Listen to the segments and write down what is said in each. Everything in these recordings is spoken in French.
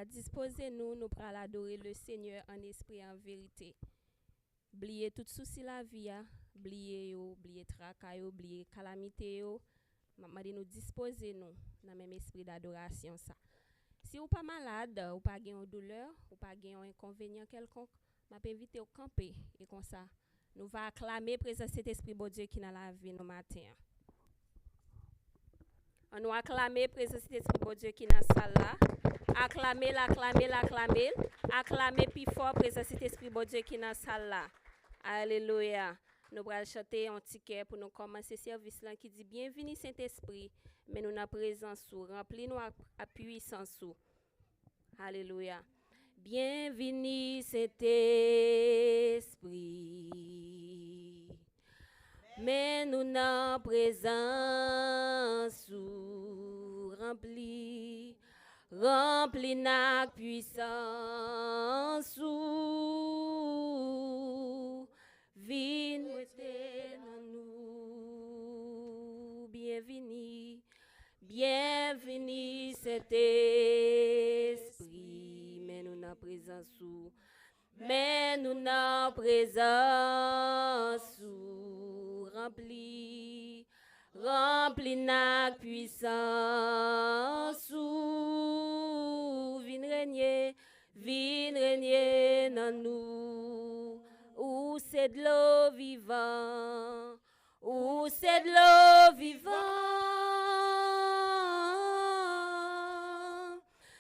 Alléluia. Disposez-nous, nous pour adorer le Seigneur en esprit et en vérité. Oubliez tout souci la vie, oubliez tracas, oubliez calamité. Maman nous disposer nous dans même esprit d'adoration ça. Si vous pas malade, ou pas une douleur, ou pas un inconvénient quelconque, m'a invité au camper et comme ça nous va acclamer présence cet esprit bon Dieu qui dans la vie nous matin. On nous acclamer présence cet esprit bon Dieu qui dans salle là. Acclamer, acclamer plus fort présence cet esprit bon Dieu qui dans salle là. Alléluia. Nous allons chanter un ticket pour nous commencer ce service là qui dit bienvenue Saint-Esprit, mais nous na présence sous, remplis-nous à puissance sous. Alléluia. Bienvenue Saint-Esprit, mais nous na présence sous, remplis na puissance sous. Vin dans nous, bienvenue Saint-Esprit, mais nous na présence sous, remplis na puissance sous, vin régner dans nous. Où c'est de l'eau vivant,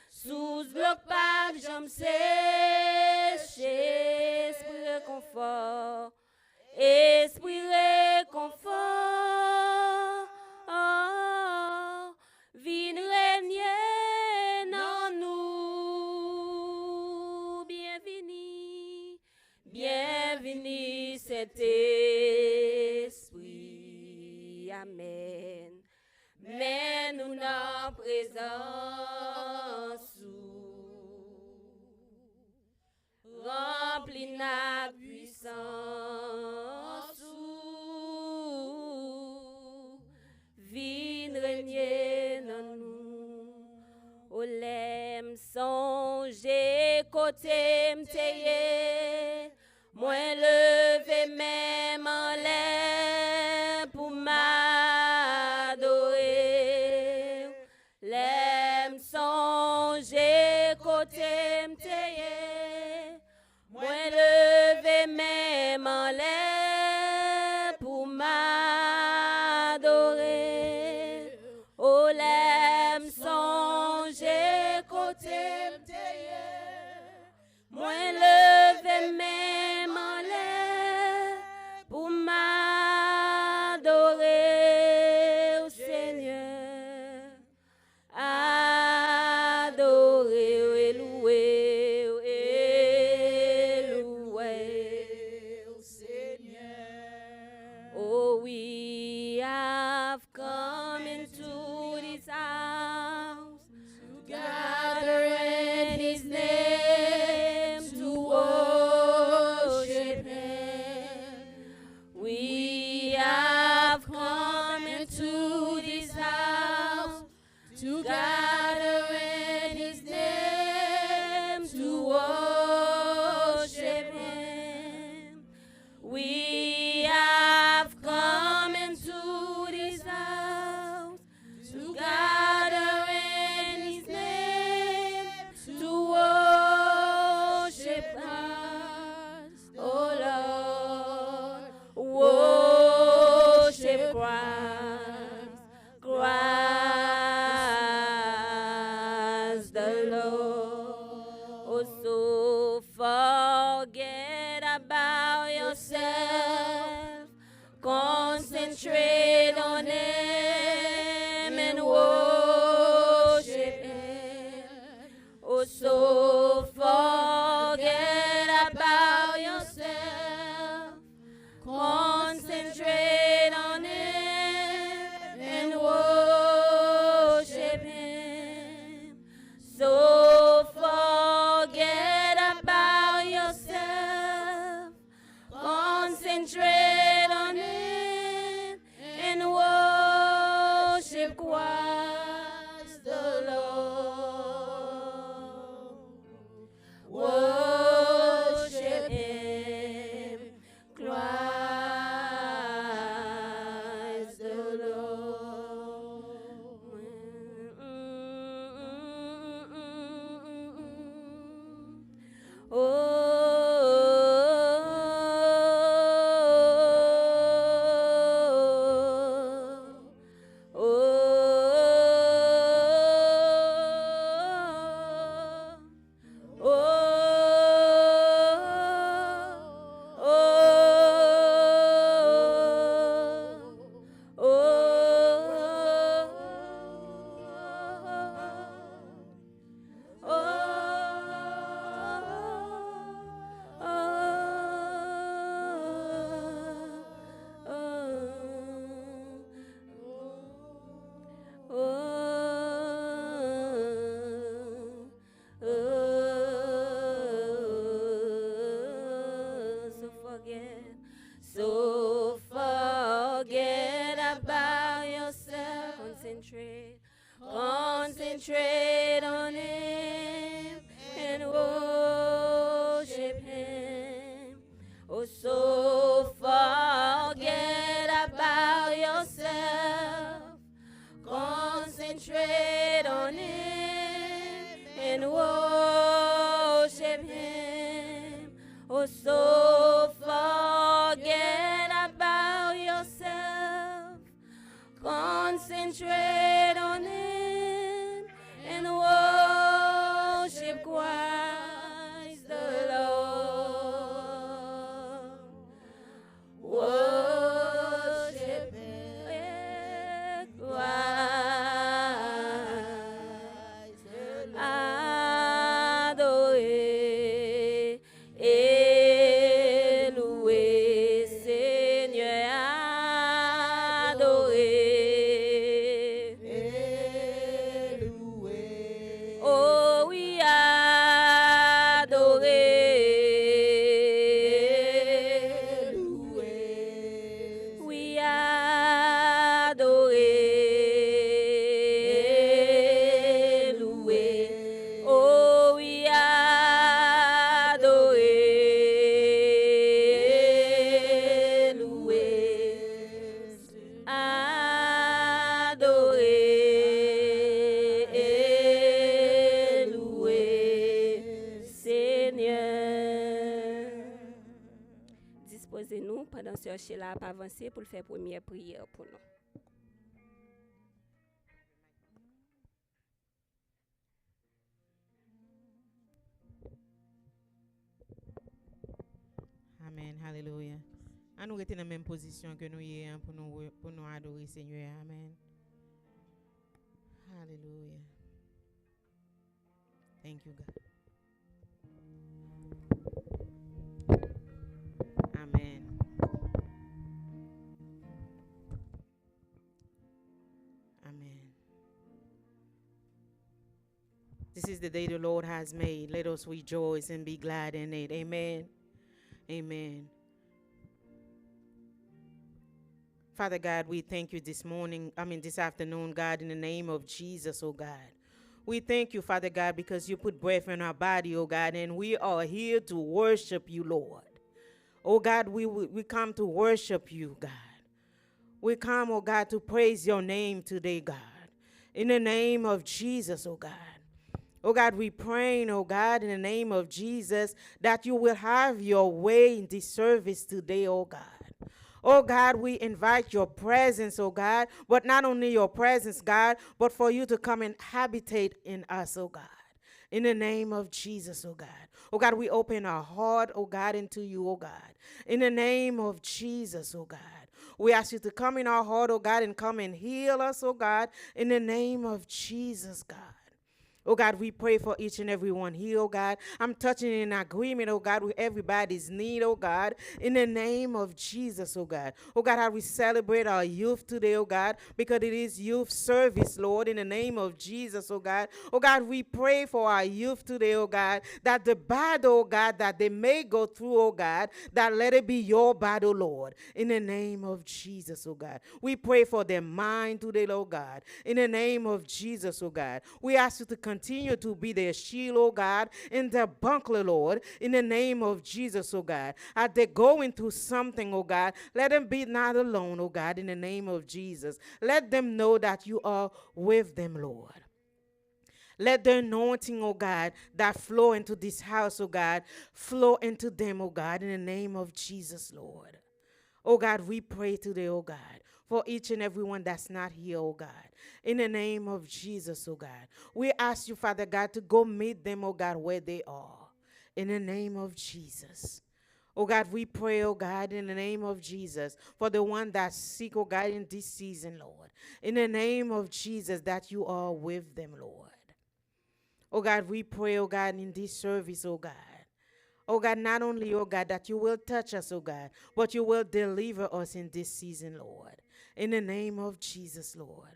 sous bloc pas j'aime sécher, esprit réconfort, vin régner dans nous, bienvenue Saint-Esprit, amen. Mais nous n'en présence remplis na puissance vin régner dans nous. Au l'aime songer côté m'teye, moi lever même en l'air pour m'adorer. L'aime songer côté m'teye, moi lever même en l'air pour m'adorer. Oh l'aime songer côté m'teye, moi lever même en l'air pour m'adorer au Seigneur, adorer et louer au Seigneur. Oh, we have come into this house to gather in His name to worship Him. We have come into this house to gather in His name to worship Him. We have come into this house to gather in His name to worship us, oh Lord, worship Christ the Lord. Oh, so forget about yourself, concentrate on Him and worship Him. Oh, so forget about yourself, concentrate on Him and worship Him. So forget and worship him. Oh, so forget about yourself. Concentrate on him and worship Christ the Lord. Worship him, Christ the Lord. Adorez, louez, Seigneur, adorez. Oh oui, adorez. Oui, adorez. Louez. Oh oui, adorez. Louez. Adorez, louez, Seigneur. Disposez-nous pendant ce Sheila à avancer pour faire première prière pour nous. Amen. Hallelujah. À nous rester dans la même position que nous y sommes pour nous adorer Seigneur. Amen. Hallelujah. Thank you, God. Amen. Amen. This is the day the Lord has made. Let us rejoice and be glad in it. Amen. Amen. Father God, we thank you this afternoon, God, in the name of Jesus, oh God. We thank you, Father God, because you put breath in our body, oh God, and we are here to worship you, Lord. Oh God, we come to worship you, God. We come, oh God, to praise your name today, God. In the name of Jesus, oh God. Oh God, we praying, oh God, in the name of Jesus, that you will have your way in this service today, oh God. Oh God, we invite your presence, oh God, but not only your presence, God, but for you to come and habitate in us, oh God. In the name of Jesus, oh God. Oh God, we open our heart, oh God, into you, oh God. In the name of Jesus, oh God. We ask you to come in our heart, oh God, and come and heal us, oh God, in the name of Jesus, God. Oh God, we pray for each and every one here, oh God. I'm touching in agreement, oh God, with everybody's need, oh God, in the name of Jesus, oh God. Oh God, how we celebrate our youth today, oh God, because it is youth service, Lord, in the name of Jesus, oh God. Oh God, we pray for our youth today, oh God, that the battle, oh God, that they may go through, oh God, that let it be your battle, Lord, in the name of Jesus, oh God. We pray for their mind today, oh God, in the name of Jesus, oh God. We ask you to continue to be their shield, oh God, in their buckler, Lord, in the name of Jesus, oh God. As they go into something, oh God, let them be not alone, oh God, in the name of Jesus. Let them know that you are with them, Lord. Let the anointing, oh God, that flow into this house, oh God, flow into them, oh God, in the name of Jesus, Lord. Oh God, we pray today, oh God, for each and every one that's not here, oh God. In the name of Jesus, oh God. We ask you, Father God, to go meet them, oh God, where they are. In the name of Jesus. Oh God, we pray, oh God, in the name of Jesus, for the one that's sick, oh God, in this season, Lord. In the name of Jesus, that you are with them, Lord. Oh God, we pray, oh God, in this service, oh God. Oh God, not only, oh God, that you will touch us, oh God, but you will deliver us in this season, Lord. In the name of Jesus, Lord.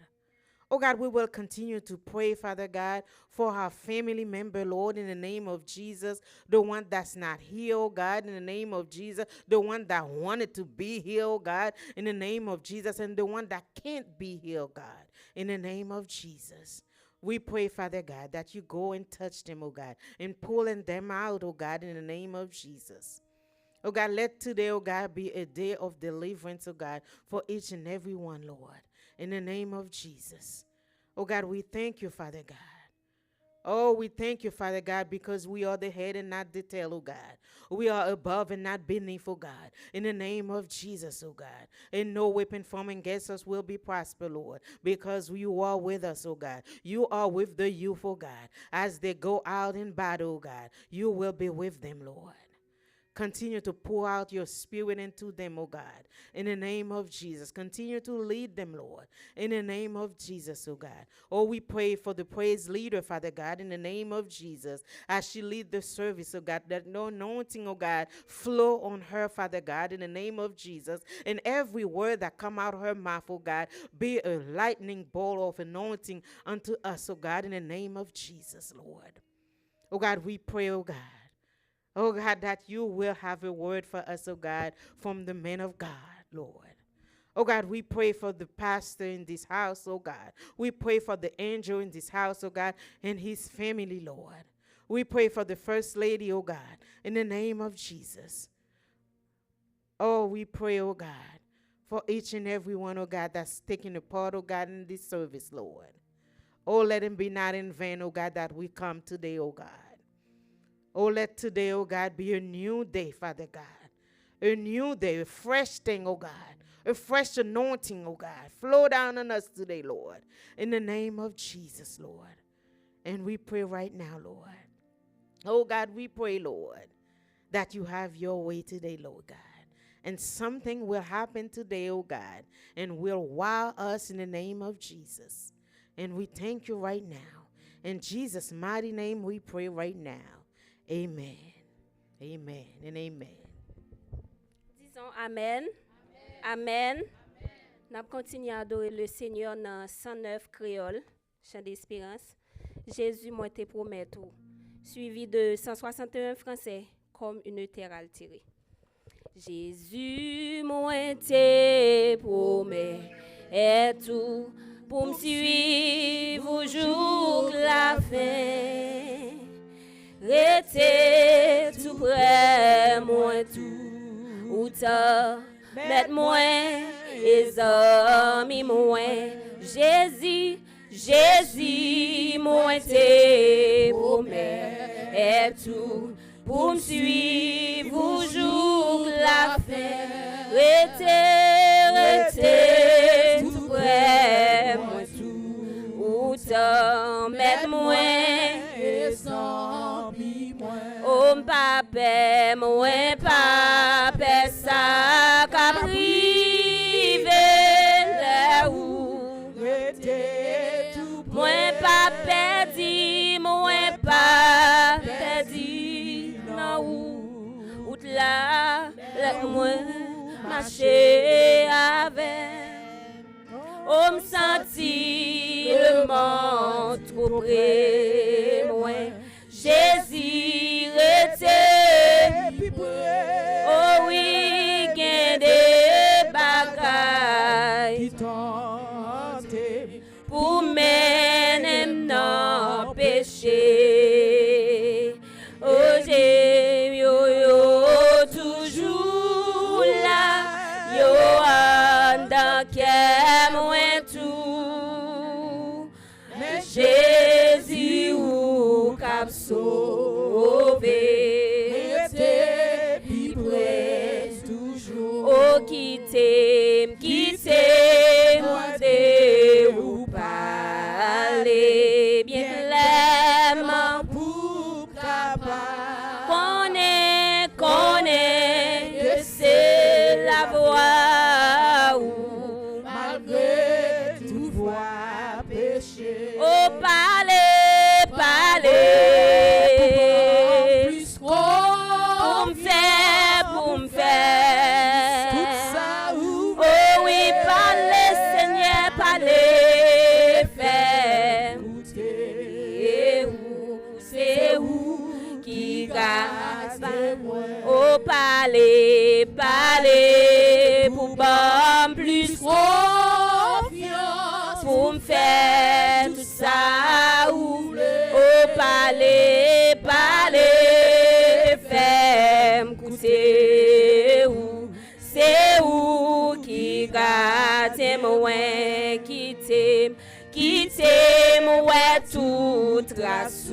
Oh God, we will continue to pray, Father God, for our family member, Lord, in the name of Jesus. The one that's not here, oh God, in the name of Jesus. The one that wanted to be here, oh God, in the name of Jesus. And the one that can't be here, oh God, in the name of Jesus. We pray, Father God, that you go and touch them, oh God, and pulling them out, oh God, in the name of Jesus. Oh God, let today, oh God, be a day of deliverance, oh God, for each and every one, Lord, in the name of Jesus. Oh God, we thank you, Father God. Oh, we thank you, Father God, because we are the head and not the tail, oh God. We are above and not beneath, oh God. In the name of Jesus, oh God. And no weapon formed against us will be prosper, Lord, because you are with us, oh God. You are with the youth, oh God. As they go out in battle, oh God, you will be with them, Lord. Continue to pour out your spirit into them, oh God, in the name of Jesus. Continue to lead them, Lord, in the name of Jesus, oh God. Oh, we pray for the praise leader, Father God, in the name of Jesus, as she lead the service, oh God, that no anointing, oh God, flow on her, Father God, in the name of Jesus. And every word that come out of her mouth, oh God, be a lightning bolt of anointing unto us, oh God, in the name of Jesus, Lord. Oh God, we pray, oh God. Oh God, that you will have a word for us, oh God, from the men of God, Lord. Oh God, we pray for the pastor in this house, oh God. We pray for the angel in this house, oh God, and his family, Lord. We pray for the first lady, oh God, in the name of Jesus. Oh, we pray, oh God, for each and every one, oh God, that's taking a part, oh God, in this service, Lord. Oh, let him be not in vain, oh God, that we come today, oh God. Oh, let today, oh God, be a new day, Father God. A new day, a fresh thing, oh God. A fresh anointing, oh God. Flow down on us today, Lord. In the name of Jesus, Lord. And we pray right now, Lord. Oh God, we pray, Lord, that you have your way today, Lord God. And something will happen today, oh God, and will wow us in the name of Jesus. And we thank you right now. In Jesus' mighty name we pray right now. Amen. Amen and amen. Disons Amen. Amen. Nous continuons à adorer le Seigneur dans 109 créole, chant d'espérance. Jésus moi te promet tout. Suivi de 161 français comme une terre altérée. Jésus moi te promet tout pour me suivre au jour de la fin. Rete tout près, moi tout, ou ta, met moi, et amis moi, Jésus, Jésus, moi te promets, et tout, pour me suivre au jour de la fin. Rete tout près, moi tout, ou ta, met moi, oh papa, moi papa, ça qu'a privé là où. Moi papa dit, moi papa dit, là où. Out là, moi marcher avec. Oh me sentit le monde trop près, moi. Jésus était oh oui, gain des bagailles pour mener dans péché. Oh j'ai yo toujours là, yo en dans qu'est moi tout. Jésus ou cap sauvé, restez puis près toujours. Oh quittez, montez ou parlez bien clairement pour capable. Connaît que c'est la voie où malgré tout voie péché. Oh parlez. Pour me faire. Oh oui, parlez, Seigneur, parlez, faire. C'est où qui garde. Oh parlez, pour bon plus confiance. Pour me faire tout ça où. Oh parlez, fais-moi écouter où. C'est où qui garde moi, qui t'aime, ouais tout trace,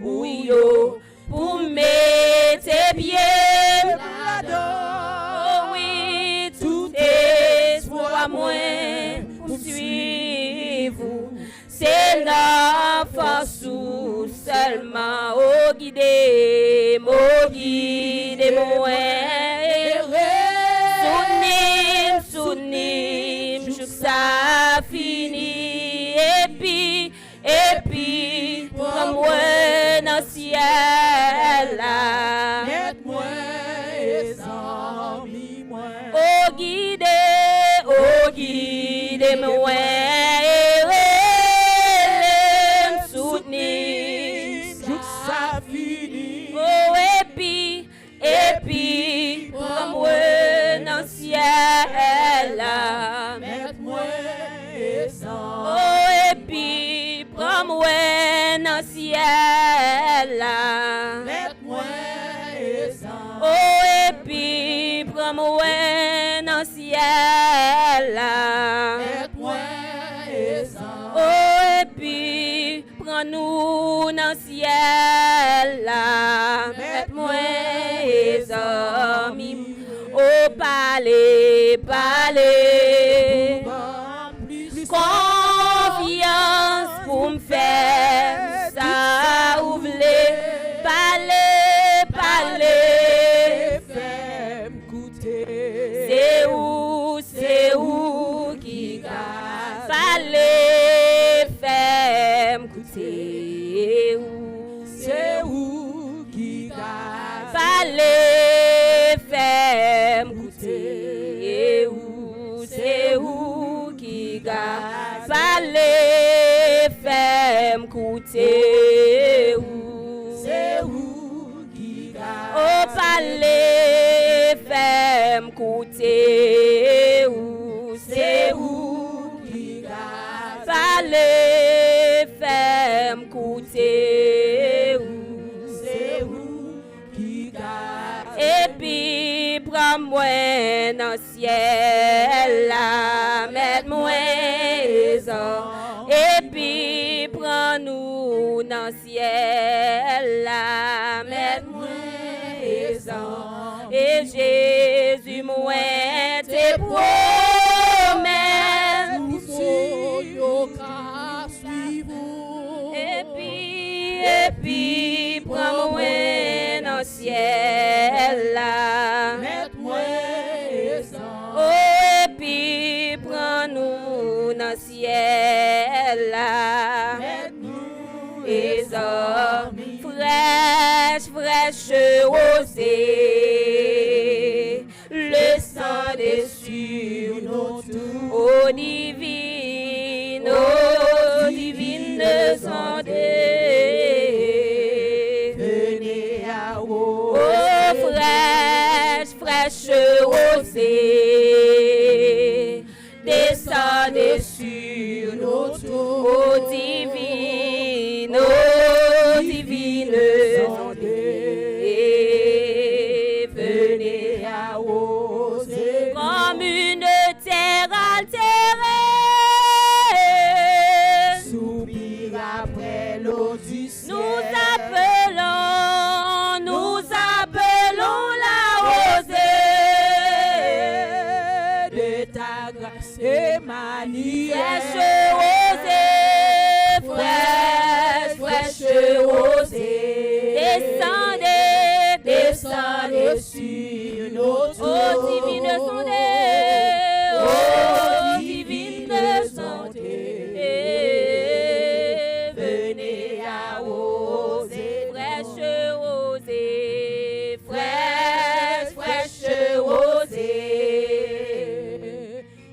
oui, yo, pour mettre pieds là-dedans, oui, tout espoir moins pour suivre, c'est la force seulement, oh guider, moi, sounim, jusqu'à ça fini, et puis, prends-moi dans le ciel là. Mette-moi et amis moi. Oh guide, moi et soutenir. Jusqu'à fini. Oh et puis, prends-moi dans le ciel là. Mette-moi et Oh et puis, prends-moi dans le ciel là. Mette-moi et Oh et puis, prends-moi dans le ciel là. Mette-moi et Oh et puis, prends-nous dans le ciel là. Mette-moi et amis. Oh parlez. Confiance pour me faire ça, vous voulez parler. fais-moi goûter. C'est où qui garde parler, fais-moi goûter où. C'est où qui garde Parler, fais-moi goûter où. C'est où qui garde parler, fais-moi goûter où. C'est où qui garde Oh, parler, fais-moi goûter où. C'est où qui garde parler, fais-moi goûter où. C'est où qui garde Et puis, prends-moi dans le ciel là, mette-moi et puis, prends-nous dans le ciel là, mette-moi et Jésus, moi, tes promesses. Et puis, prends-moi dans le ciel là. Oh, et puis, prends-nous dans le ciel là. Et fraîche rosée, le sang dessus nos tours. Oh, divine sondée. Venez à Oh, fraîche rosée, descendez sur nos tours. Oh, divine sondée. Venez à oser comme une terre altérée. Soupir après l'eau du ciel. Nous appelons la rosée de ta grâce et manuelle. Fraîche rosée, descendez sur nos tours. oh divine sondée, oh divine sondée, venez à oser, fraîche rosée,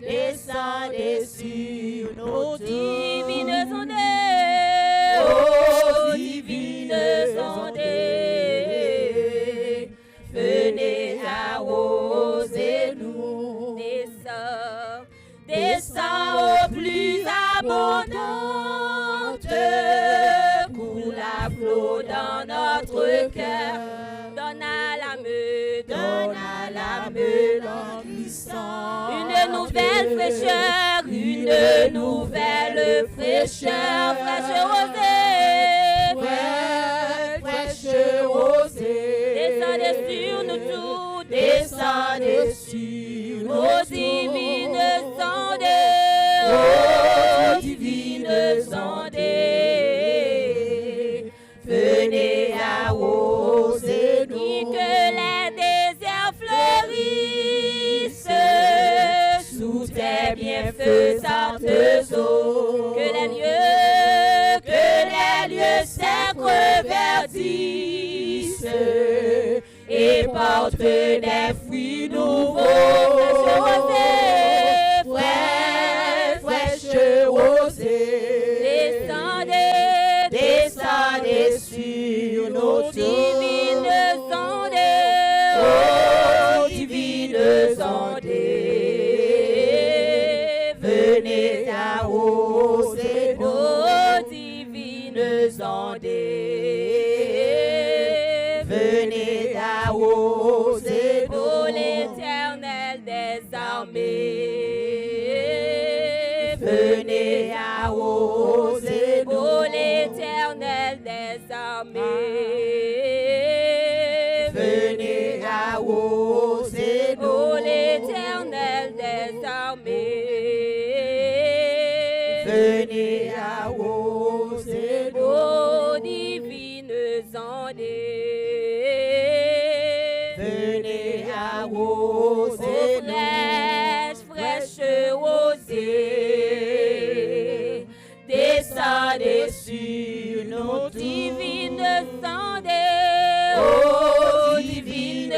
Descendez sur nos divine tours. sondée, oh divine sondée, venez arroser nous, descends au plus abondante, coule à flot dans notre cœur, donne à l'âme, donne donne à l'âme languissante. Une nouvelle fraîcheur, une nouvelle fraîcheur, fraîche rosée. Fraîche rosée. Descendez sur nous tous, Descendez sur nous ô tous. divines ondées, Ô divines ondées, venez arroser nous. que les déserts fleurissent Sous tes bienfaisantes eaux, que les lieux secs reverdissent et portent des fruits nouveaux. Fraîche rosée, descendez sur nos divines ondées, ô divines ondées, venez arroser nous. ô divines ondées, Venez arroser ô nous. l'Éternel des armées, Venez arroser nous. ô l'Éternel des armées, Venez arroser nous. ô l'Éternel des armées, Venez arroser nous. ô divines ondées, Venez ô arroser nous. fraîche rosée, Descendez sur nos divines ondées, ô divines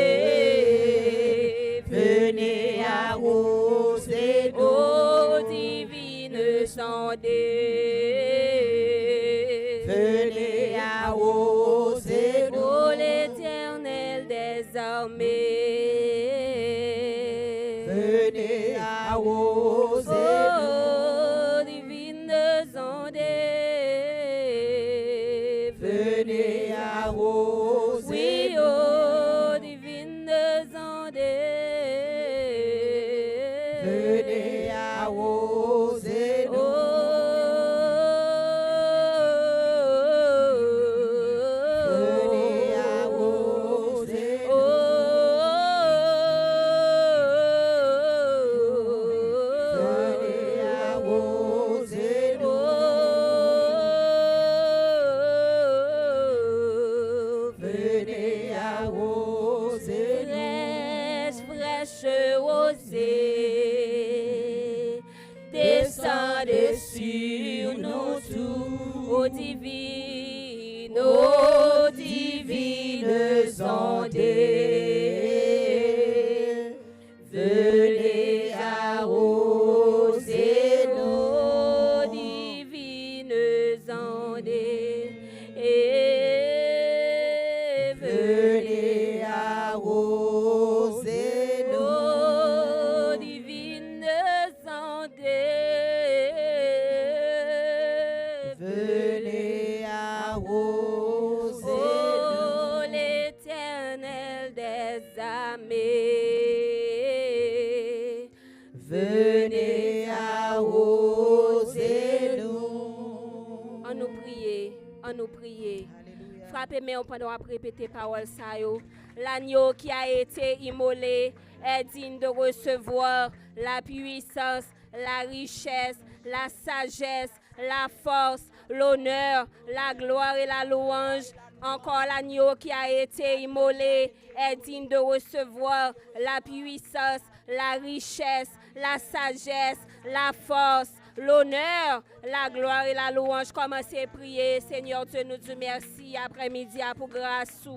ondées, venez arroser nous. ô divines ondées, Venez arroser nous. ô l'Éternel des armées, Venez arroser ô divines ondées, venez arroser oui, ô divines ondées, venez arroser ô venez arroser venez arroser venez arroser fraîche rosée, descendez sur nous tous, ô divines ondées, venez arroser nos divines ondées, et venez arroser nos divines ondées, venez arroser ô l'Éternel des armées, venez arroser nous. en nous prier, en nous prier. Frappez main pendant à répéter parole ça yo. L'agneau qui a été immolé est digne de recevoir la puissance, la richesse, la sagesse, la force, l'honneur, la gloire et la louange. Encore l'agneau qui a été immolé est digne de recevoir la puissance, la richesse, la sagesse, la force, l'honneur, la gloire et la louange. Commencez à prier. Seigneur Dieu, nous disons merci après-midi pour grâce.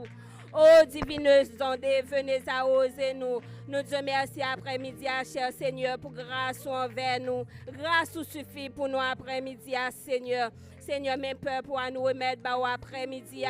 Oh divines ondées, venez arroser nous. Nous disons merci après-midi, cher Seigneur, pour grâce envers nous. Grâce suffit pour nous après-midi, Seigneur. Seigneur, mes peurs pour nous remettre après-midi.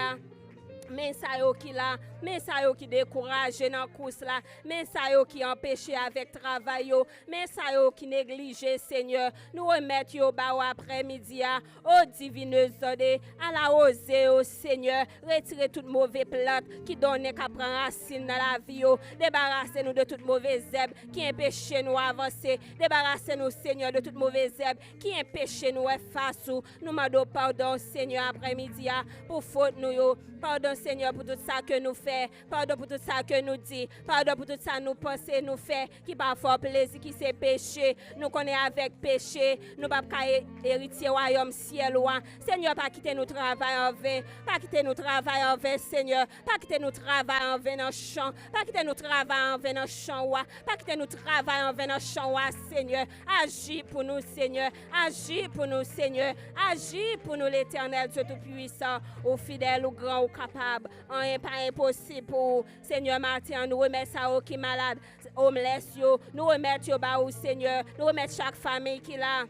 Men sa yo ki la, men sa yo ki dekouraje nan kous la, men sa yo ki empêché avec travail yo, men sa yo ki néglige, Seigneur. Nous remettons yo ba ou après-midi au divineuse zode, à la osé au Seigneur. Retirez toute mauvaise plante qui donne qu'à prendre racine dans la vie yo. Débarrassez-nous de toute mauvaise herbe qui empêche nous avancer. Débarrassez-nous, Seigneur, de toute mauvaise herbe qui empêche nous face ou. Nous demandons pardon, Seigneur, après-midi pour faute nous yo. Pardon, Seigneur, pour tout ça que nous faisons. Pardon pour tout ça que nous dit. Pardon pour tout ça nous pensons, nous fait. Qui parfois plaisir, qui c'est péché. Nous connaissons avec péché. Nous ne pouvons pas hériter au royaume ciel. Seigneur, pas quitter nous travail en vain. Pas quitter nous travail en vain, Seigneur. Pas quitter nous travail en vain dans le champ. Pas quitter nous travail en vain dans le champ. Pas quitter nous travail en vain dans le champ, Seigneur. Agis pour nous, Seigneur. Agis pour nous, Seigneur. Agis pour nous, l'Éternel, Dieu Tout-Puissant, au fidèle, au grand, au capable. Rien pas impossible pour Seigneur Martin. Nous remettons ça qui est malade, homeless, nous remettons au Seigneur. Nous remettons chaque famille qui est là.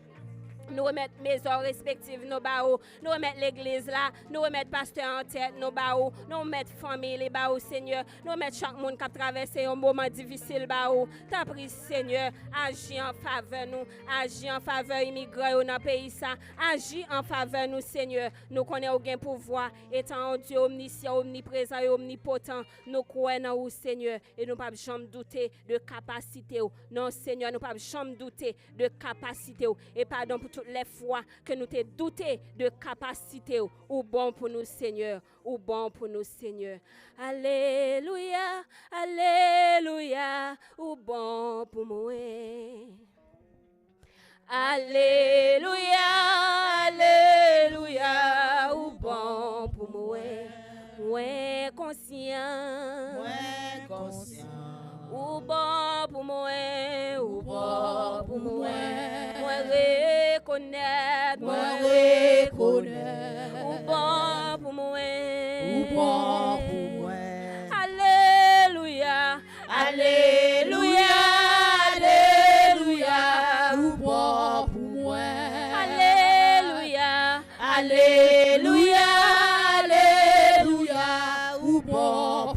Nous remettons maisons respectives, nos baos. Nous remettons l'église là. Nous remettons pasteur en tête, nos baos. Nous remettons famille, les baos, Seigneur. Nous remettons chaque monde qui a traversé un moment difficile, baos. T'as pris, Seigneur, agis en faveur nous. Agis en faveur immigrés dans le pays ça. Agis en faveur nous, Seigneur. Nous connaissons aucun pouvoir. Étant Dieu omniscient, omniprésent et omnipotent. Nous croyons en vous, Seigneur. Et nous ne pouvons jamais douter de capacité. Non, Seigneur, nous ne pouvons jamais douter de capacité. Et pardon pour toutes les fois que nous t'ai douté de capacité ou bon pour nous, Seigneur, ou bon pour nous, Seigneur. Alléluia, alléluia, ou bon pour moi. Alléluia, alléluia, ou bon pour moi. Moi conscient, ou bon pour moi, ou bon pour moi. Moi reconnaître, ou bon pour moi, Alléluia, alléluia, alléluia, ou bon pour moi. Alléluia, Alléluia, alléluia, ou bon pour moi.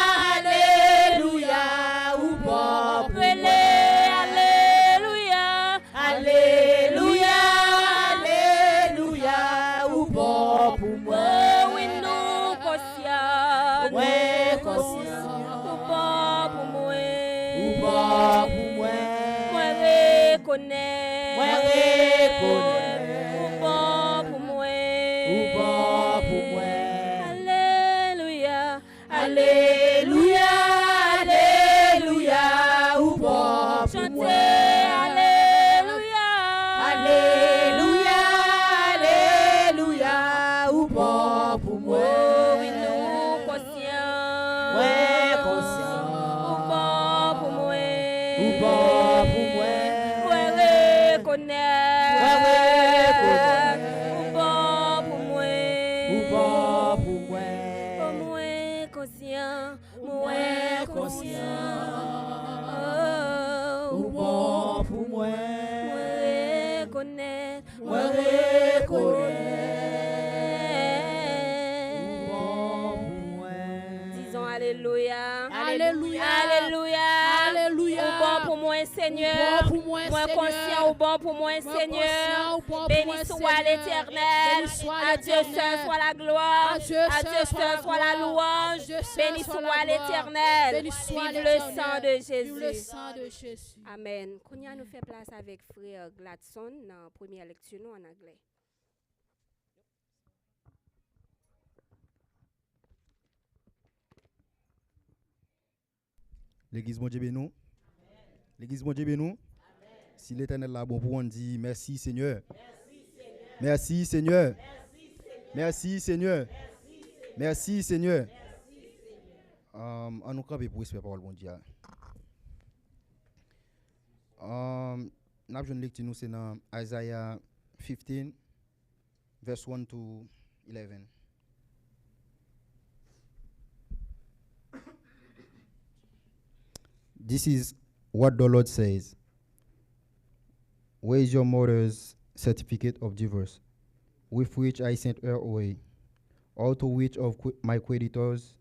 Alléluia, alléluia, ou bon pour moi. Alléluia, alléluia, ou bon pour moi. Oui, nous conscients. Ouais, conscient. Ou bon pour moi. Ou bon pour moi. Moi reconnais. Moi reconnais. Ou bon pour moi. Ou bon pour moi. Alléluia. Alléluia, alléluia, ou bon pour Chantez moi. Alléluia. Alléluia, alléluia, ou bon pour moi. Oui, nous conscients. Ouais, conscient. Ou bon pour moi. Ou bon pour moi. Moi reconnais. Ouais, reconnais. Ou bon pour moi. Ou bon pour moi. Oh, moi conscient. Moi Ouais, conscient. Ou bon pour moi. Moi reconnais. Moi reconnais. Ou Moi bon pour moi. disons Alléluia. Alléluia. Alléluia. Alléluia. Ou bon pour moi, Seigneur. Ou bon pour moi, Moi Seigneur. conscient ou bon pour moi, Seigneur. Béni soit l'Éternel. Béni soit À Dieu seul l'Éternel. soit la gloire. À Dieu À Dieu seul soit la louange. Dieu seul Béni soit soit la gloire. l'Éternel. Béni soit Vive le l'Éternel. sang de Vive le Jésus. sang de Jésus. Amen. Kounya nous fait place avec frère Gladson dans la première lecture nous en anglais. L'église mon Dieu bénou. L'église mon Dieu bénou. Si l'Éternel là bon pour on dit merci Seigneur. Merci Seigneur. Merci Seigneur. Merci Seigneur. On nous camper pour respect parole bon Dieu. N'a besoin de lecture nous c'est dans Isaïe 15, verse 1 to 11. This is what the Lord says. Where is your mother's certificate of divorce, with which I sent her away? Or to which of my creditors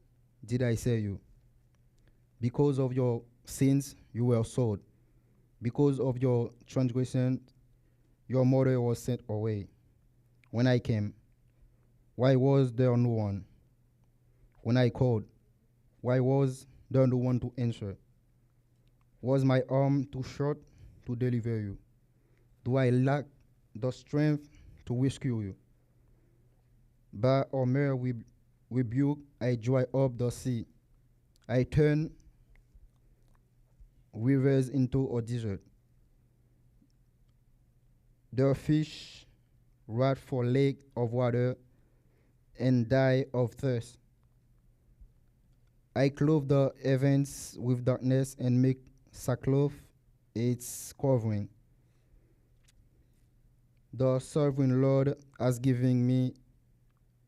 did I sell you? Because of your sins you were sold. Because of your transgression, your mother was sent away. When I came, why was there no one? When I called, why was there no one to answer? Was my arm too short to deliver you? Do I lack the strength to rescue you? By a mere rebuke, I dry up the sea. I turn rivers into a desert. The fish rot for lack of water and die of thirst. I clothe the heavens with darkness and make sackcloth its covering. The sovereign Lord has given me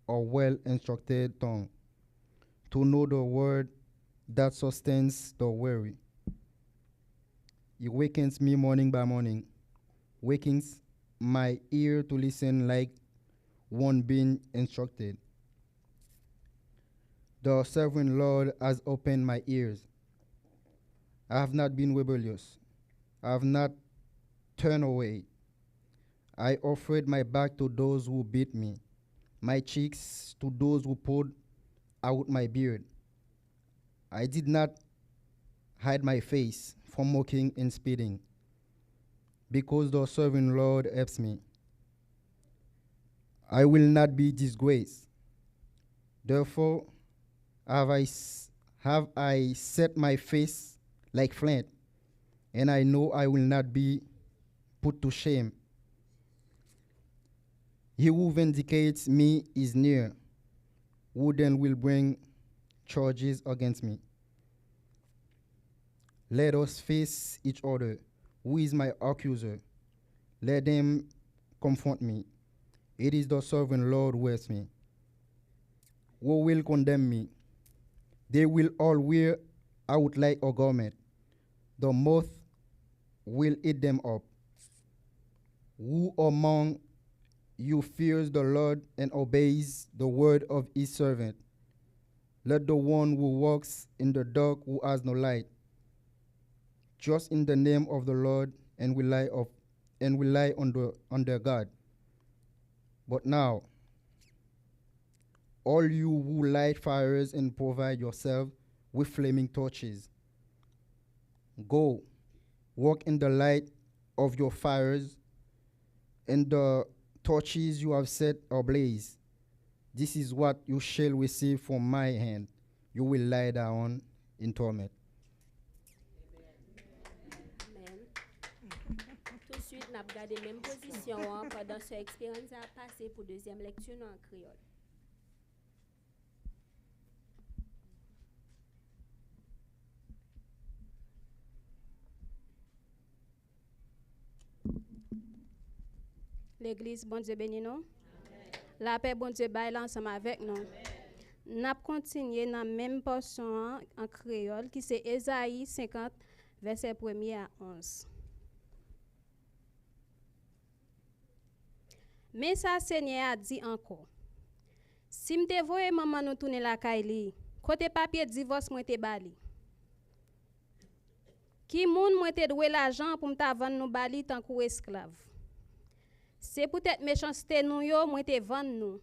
a well-instructed tongue to know the word that sustains the weary. He wakens me morning by morning, wakens my ear to listen like one being instructed. The sovereign Lord has opened my ears. I have not been rebellious. I have not turned away. I offered my back to those who beat me, my cheeks to those who pulled out my beard. I did not hide my face from mocking and spitting, because the sovereign Lord helps me. I will not be disgraced. Therefore have I set my face like flint, and I know I will not be put to shame. He who vindicates me is near, who then will bring charges against me. Let us face each other. Who is my accuser? Let them confront me. It is the sovereign Lord who helps me. Who will condemn me? They will all wear out like a garment. The moth will eat them up. Who among you fears the Lord and obeys the word of his servant? Let the one who walks in the dark, who has no light, trust in the name of the Lord and rely on their God. But now, all you who light fires and provide yourself with flaming torches, go, walk in the light of your fires and the torches you have set ablaze. This is what you shall receive from my hand. You will lie down in torment. Amen. Tout de suite, nous avons gardé la même position pendant cette expérience à passer pour deuxième lecture en créole. L'église, bon Dieu béni nous. La paix, bon Dieu, baille ensemble avec nous. Nous avons continué dans la même portion en créole qui c'est Ésaïe 50, verset 1 à 11. Mais ça, Seigneur a dit encore, si m'te voye maman nous tourner la caille, côté papier divorce moi te bali. Qui moun moi te doué l'argent pour m'ta vendre nous bali tant qu'ou esclave. C'est peut-être méchanceté nous yo moi te vendre nous.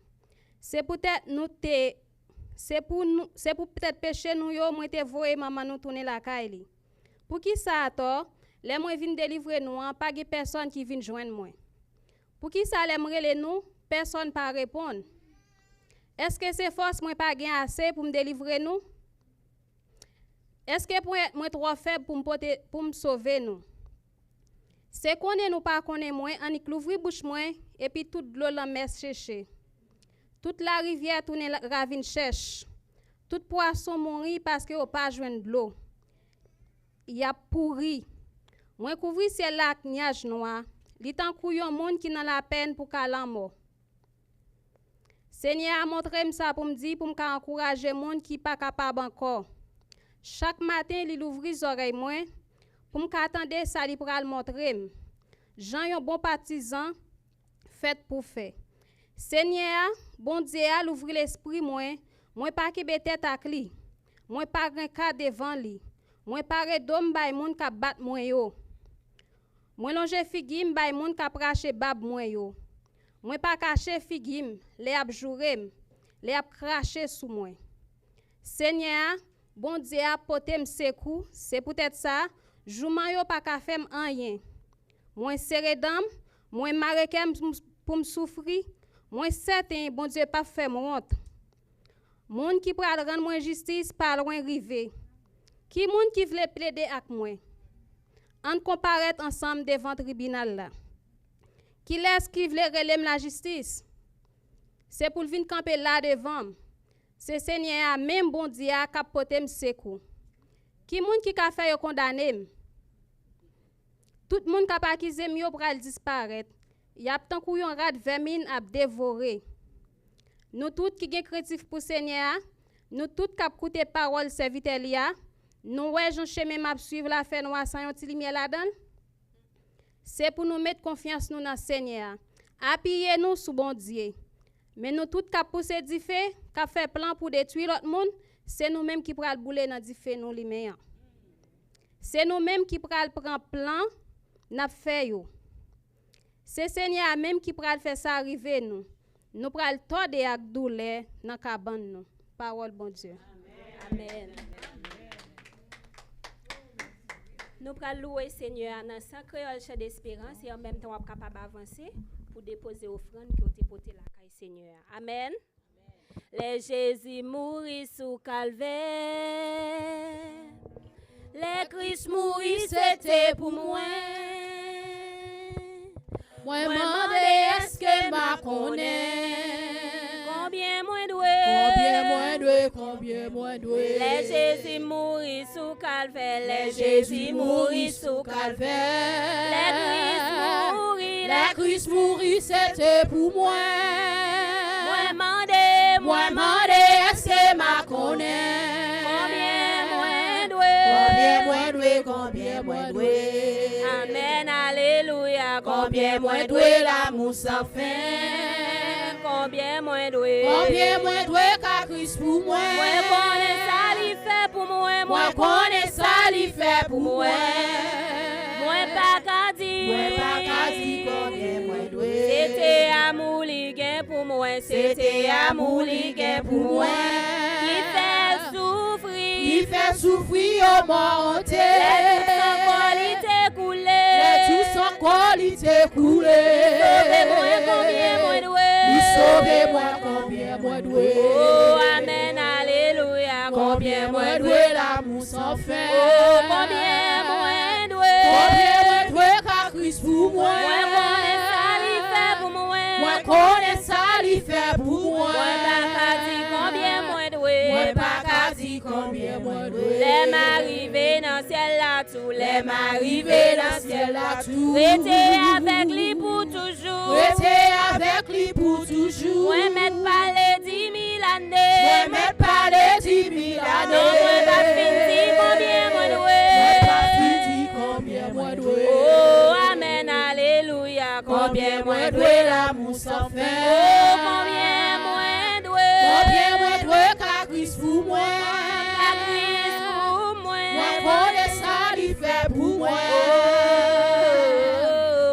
C'est peut-être nous te c'est pour peut-être péché nous yo moi te voye maman nous tourner la caille. Pour qui ça tort, les moi vinn délivrer nous pas de personne qui vinn joindre moi. Pour qui ça l'aimerait nous, personne pas répondre. Est-ce que c'est force moi pas gain assez pour me délivrer nous? Est-ce que moi trop faible pour me sauver nous? C'est qu'on nous pas connaît moi, on y ouvrir bouche moi et puis toute l'eau la mer chercher. Toute la rivière tourne ravine cherche. Tout poisson mourir parce que au pas joindre de l'eau. Il y a pourri. Moi couvrir c'est lac nuage noir li tan kou yon moun qui dans la peine pour calan mort. Seigneur a montré ça pour me dire pour me encourager moun qui pas capable encore. Chaque matin, il ouvre les oreilles moi pour me attendre ça li pral montrer. Jean yon bon partisan fait pour faire. Seigneur, bon Dieu a l'ouvre l'esprit moi pas ki tête ak li. Moi pas grand cas devant li. Moi pas redom bay moun ka bat moi yo. Moi longe figim bay moun ka prache bab moi yo. Moi pas cacher figim, les ap jourem, les ap cracher sous moi. Seigneur, bon Dieu a potem sekou, c'est peut-être ça, jouman yo pas ka fem rien. Moi serré dam, moi marekem pour me souffrir, moi certain bon Dieu pas fait honte. Moun qui pral rendre moi justice pas loin rivé. Qui moun qui vle plaider ak moi? On comparaître ensemble devant tribunal là. Qui laisse qui vle relève la justice? C'est pour venir camper là devant. C'est Seigneur même bon Dieu a capoté m'sekou. Qui moun qui ka fait yo condamné? Tout moun ka pa accusé yo pral disparaître. Y a tant kou yon rat vermine a dévorer. Nous tous qui gen créatif pour Seigneur, nous tous k'ap koute parole serviteur liya, nous ouais Jean chemin m'a suivre la fait noir sans yon ti lumière là-dedans. C'est pour nous mettre confiance nous dans Seigneur. Appuyez nous sous bon Dieu. Mais nous tous k'ap pousser di fè, k'ap fait plan pour détruire l'autre monde, c'est nous mêmes qui pral bouler dans di fè nous li meyan. C'est nous mêmes qui pral prend plan n'a fait yo. C'est Seigneur même qui pral faire ça arriver nous. Nous pral torde ak douleur dans cabane nous. Parole bon Dieu. Amen. Nous pral louer Seigneur dans sans créole chant d'espérance et en même temps on est capable d'avancer pour déposer offrande qui ont été portée la caille Seigneur. Amen. Les Jésus mourit sous calvaire. Les Christ mourit c'était pour moi. Moi demande est-ce que m'a connaît? Combien moins doué? Combien moins doué? Les Jésus mourit sous calvaire. Les Jésus mourit sous calvaire. Les Christ mourit c'était pour moi. Moi demande est-ce que m'a connaît? Combien moins doué? Amen, alléluia. Combien moins doué l'amour sans fin? Combien moins doué? Combien moins doué qu'a Christ pour moi? Moi connais ça li fait pour moi. Moi connais ça li fait pour moi. Moi pas qu'à dire combien moins doué. C'était amour li gen pour moi. C'était amour li gen pour moi. Qui fait souffrir. Qui fait souffrir au monté. Les tout sans qualité coulé. Sauvez-moi combien moins doué. Sauvez-moi combien moins doué. Oh amen alléluia. Combien moins doué l'amour sans fin. Oh combien moins doué. Combien moins doué qu'a Christ pour moi. Moi connais ça li fait pour moi. Moi connais ça li fait pour moi. Moi pas qu'à dire combien moins doué. Moi pas qu'à dire combien moins doué. Les m'arriver dans ciel là tout. Les m'arriver dans ciel là tout. Restez avec lui pour toujours. Restez avec lui pour toujours. Moi mettre pas les 10 000 années. Moi mettre pas les 10 000 années. Moi pas fini combien moins doué. Moi pas fini combien moins doué. Oh amen alléluia. Combien moins doué l'amour sans fin. Oh combien moins doué. Combien moins doué qu'a Christ pour moi. Moi connais ça li fait pour moi.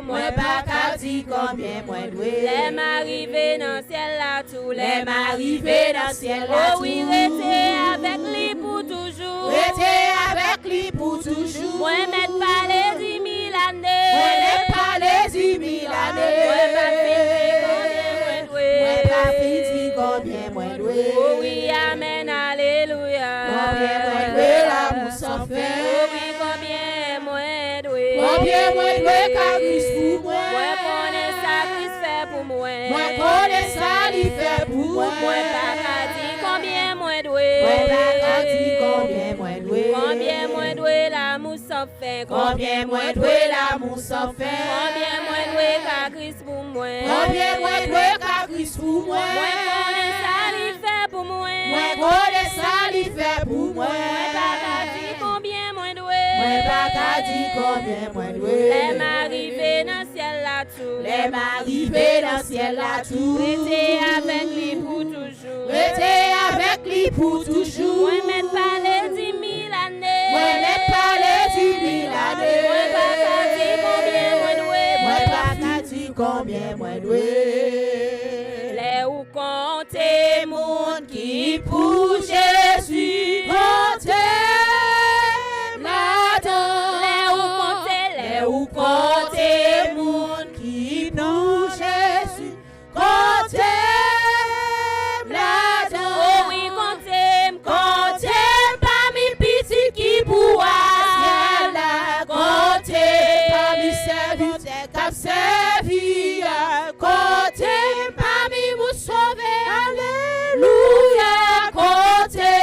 Moi pas qu'à dire combien moins doué. Les m'arriver dans ciel là tout. Les m'arriver dans ciel là tout. Oh oui, restez avec lui pour toujours. Restez avec lui pour toujours. Moi mettre pas les 10 000 années. Moi mettre pas les 10 000 années. Moi pas fini combien moins doué. Moi pas fini combien moins doué. Oh oui, amen, alléluia. Combien moins doué l'amour sans fin. Oh oui, combien moins doué. Combien moins doué qu'a Christ pour moi. Moi connais ça Christ fait pour moi. Moi connais ça li fait pour moi. Moi pas qu'à dire combien moins doué. Moi pas qu'à dire combien moins doué. Combien moins doué l'amour sans sans fin. Combien moins doué l'amour sans fin. Combien moins doué qu'à Christ pour moi. Combien moins doué qu'à Christ pour moi. Moi connais ça lui fait pour moi. Moi connais ça lui fait pour moi. Moi pas qu'à dire combien moins doué. Moi pas qu'à dire combien moins doué. Les m'arriver dans le ciel là tout. Les m'arriver dans le ciel là tout. Rester avec lui pour toujours. Rester avec lui pour toujours. Moi m'aide pas les 10 000 années. Moi n'aide pas les 10 000 années. Moi pas qu'à dire combien moins doué. Moi pas qu'à dire combien moins doué. Les ou compter Monde qui pour Jésus comptez là-dedans. Les ou compter Les ou comptez monde qui pour Jésus comptez là-dedans. Oh oui, compter Comptez parmi petits qui pour ciel là. Comptez parmi serviteurs qui servi. Comptez parmi vous sauver. Alléluia. Comptez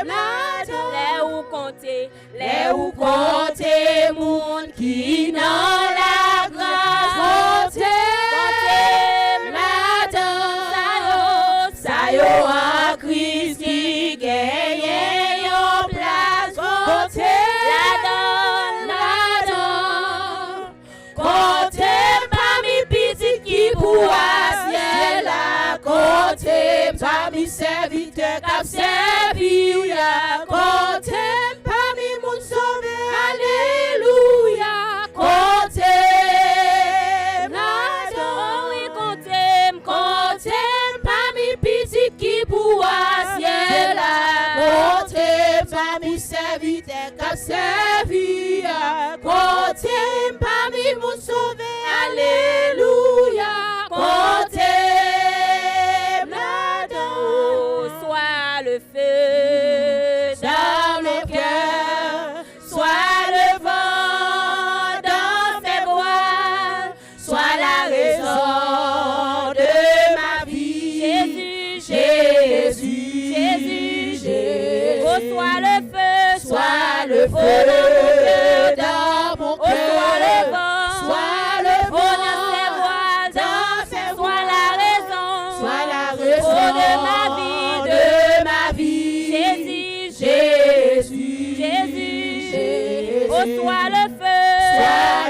là-dedans. les ou compter Les ou comptez monde qui dans la grâce. Comptez là-dedans. Ça y en Christ qui gagne en place. Comptez là-dedans. Comptez parmi petits qui pour ciel là. Comptez parmi serviteurs qui servi. Comptez parmi mon sauveur. Alléluia. Comptez là-dedans. oh oui, compter Comptez parmi petits qui pour ciel là. Comptez parmi serviteurs qui servi. Comptez parmi mon sauveur. Alléluia. Comptez là-dedans. oh, soit le feu Dans le cœur, soit le vent dans mes voiles, soit la raison de ma vie. Jésus, Jésus, oh, soit le feu soit le feu dans mon cœur, soit le vent soit le oh, dans ses vent voiles dans ses soit la raison soit la raison oh, de ma vie Jésus, oh, soit le feu oh,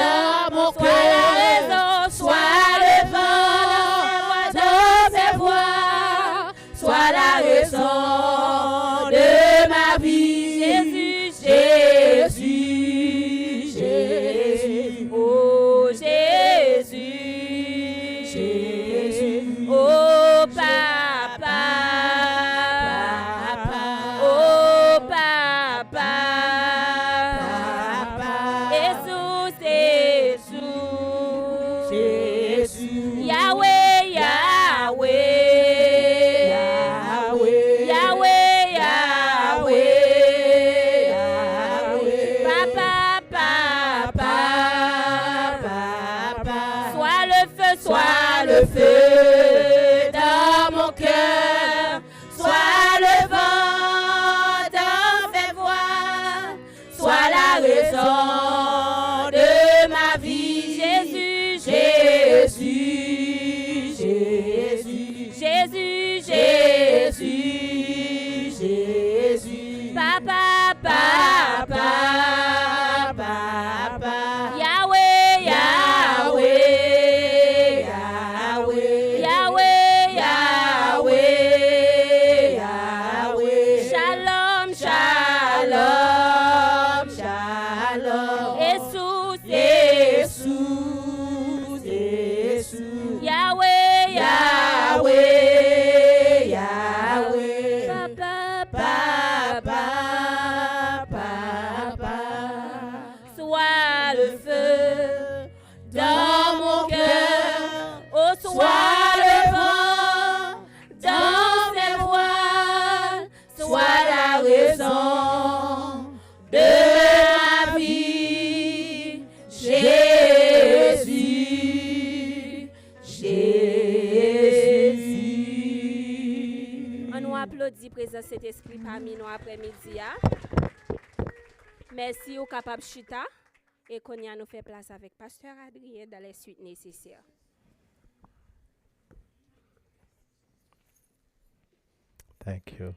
dans mon soit la cœur, raison soit le vent dans ses voiles, soit la raison de ma vie. Jésus, oh Jésus, oh papa, oh papa, Jésus, Yahweh, soit le feu dans mon cœur, soit le vent dans mes voiles, soit la raison de ma vie. Jésus, papa, soit le feu dans mon cœur, oh soit le vent dans mes voiles, soit la raison de ma vie. Jésus. On nous applaudit présent cet esprit parmi nous après-midi. Merci au capable chita et qu'on y a nous fait place avec pasteur Adrien dans les suites nécessaires. Thank you.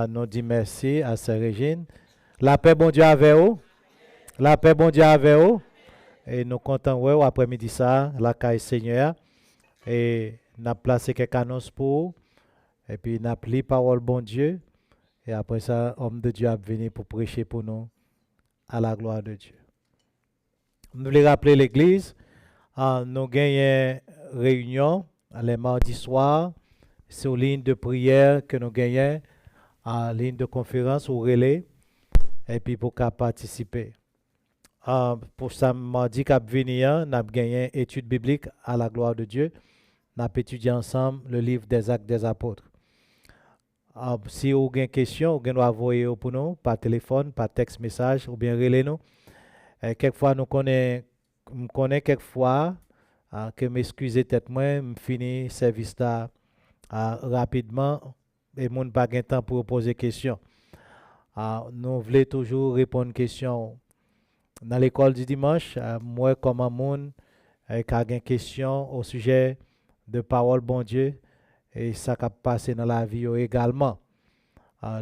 Nous disons merci à Sœur Régine. La paix, bon Dieu, avec vous. La paix, bon Dieu, avec vous. Et nous comptons, ouais, après-midi, ça, la caille Seigneur. Et nous avons placé quelques annonces pour vous. Et puis, nous avons lu parole, bon Dieu. Et après ça, homme de Dieu a venu pour prêcher pour nous à la gloire de Dieu. Nous voulons rappeler l'église. Nous avons une réunion les mardis soirs sur ligne de prière que nous gagnons en ligne de conférence ou relais et puis pour participer. Pour ça, mardi qui venir, nous avons gagné étude biblique à la gloire de Dieu. Nous avons étudié ensemble le livre des Actes des Apôtres. Si vous avez une question, vous pouvez envoyer pour nous par téléphone, par texte message ou bien relais nous. Quelquefois, nous connaissons quelquefois que m'excuser tête moi, me finir service là rapidement et mon pas gain temps pour poser question. Nous voulons toujours répondre aux questions. Dans l'école du dimanche, moi comme un monde qui a une question au sujet de parole bon Dieu et ça qui passe dans la vie également.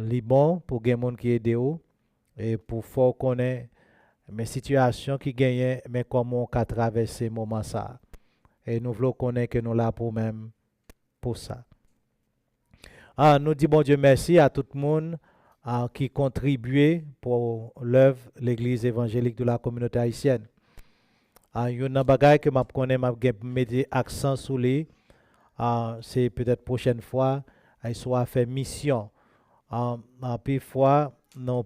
Les bon pour les gens qui aident et pour faut connaître mes situations qui gagnent mais comment on peut traverser ce moment ça. Et nous voulons connaître que nous là pour même pour ça. Nous disons bon Dieu merci à tout le monde qui contribuait pour l'œuvre de l'Église évangélique de la communauté haïtienne. Il y a un bagage que je connais, je mettre accent sur lui. C'est peut-être prochaine fois, il soit fait mission. Puis fois, nous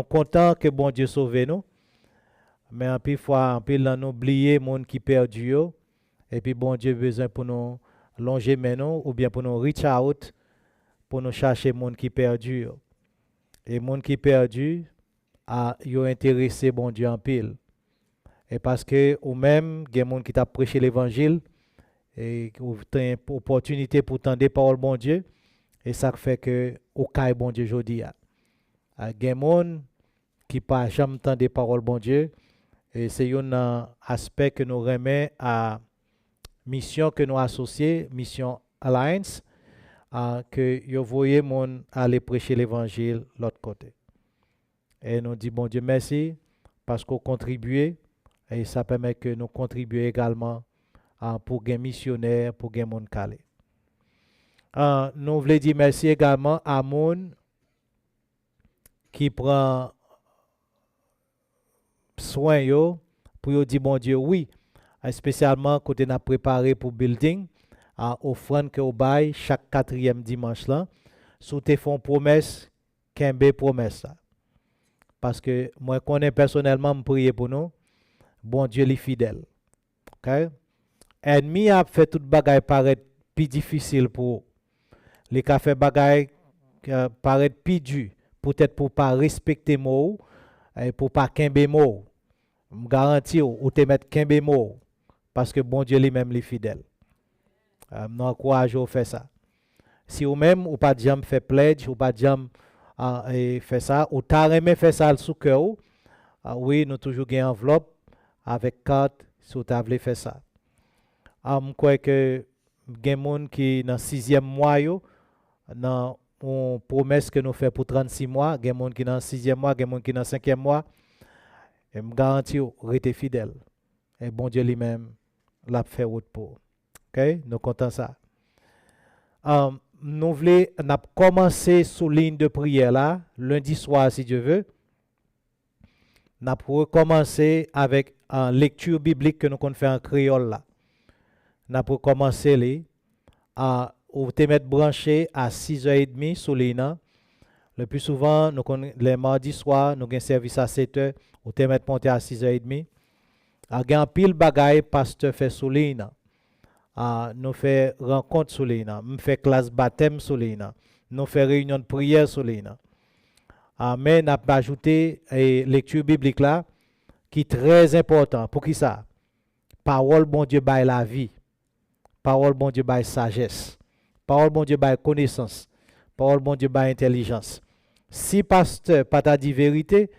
contents que bon Dieu sauve nous. Mais un peu fois, nous oublier monde qui perdu et puis bon Dieu besoin pour nous longer maintenant ou bien pour nous reach out pour nous chercher monde qui perdu. Et monde qui perdu yo intéressé bon Dieu en pile. Et parce que ou même il y a monde qui t'a prêché l'évangile et ou t'as une opportunité pour tendre parole bon Dieu et ça fait que au caille bon Dieu jodi a. Il y a monde qui pas jamais tendre parole bon Dieu. Et c'est un aspect que nous remet à mission que nous associons, mission Alliance, que vous voyez mon aller prêcher l'évangile de l'autre côté. Et nous disons bon Dieu merci parce qu'on contribue et ça permet que nous contribuions également pour les missionnaires, pour les gens calés. Nous voulons dire merci également à moun qui prend soin yo pour yo dire bon Dieu oui, spécialement quand on a préparé pour building offrande que au bail chaque 4e dimanche là sous te font promesse kembe promesse ça parce que moi connais personnellement me prier pour nous bon Dieu est fidèle. OK, ennemi a fait toute bagaille paraître plus difficile pour les ka fait bagaille paraître plus dur peut-être pour pas respecter mot et pour pas kembe mot. Je garantis ou te mettre kembe mot parce que bon Dieu lui-même est fidèle. Nous encourageons à faire ça. Si ou même ou pas jamais fait pledge ou pas jamais fait ça ou t'as aimé faire ça sous cœur, oui, nous toujours gain enveloppe avec carte si tu as voulu faire ça. Je crois que il y a des gens qui dans 6e mois yo dans une promesse que nous fait pour 36 mois, il y a des gens qui dans 6e mois, il y a des gens qui dans 5e mois. Et me garantis rester fidèle. Et bon Dieu lui-même l'a fait route pour. OK, nous comptons ça. Nous voulons commencer sous ligne de prière là lundi soir si Dieu veut. Nous allons commencer avec une lecture biblique que nous allons faire en créole là. Nous allons commencer ou te mettre branché à 6h30 sous ligne. Le plus souvent, les mardis soirs, nous avons un service à 7h, ou te mettre monter à 6h30. Il y a un pile bagaille pasteur fait sous ligne. Nous fait rencontre sous ligne. Nous fait classe baptême sous ligne. Nous fait réunion de prière sous ligne. Mais nous avons ajouté lecture biblique là, qui est très important. Pour qui ça? Parole bon Dieu bail la vie. Parole bon Dieu bail sagesse. Parole bon Dieu bail connaissance. Parole bon Dieu, pas intelligence. Si pasteur pas t'a dit vérité,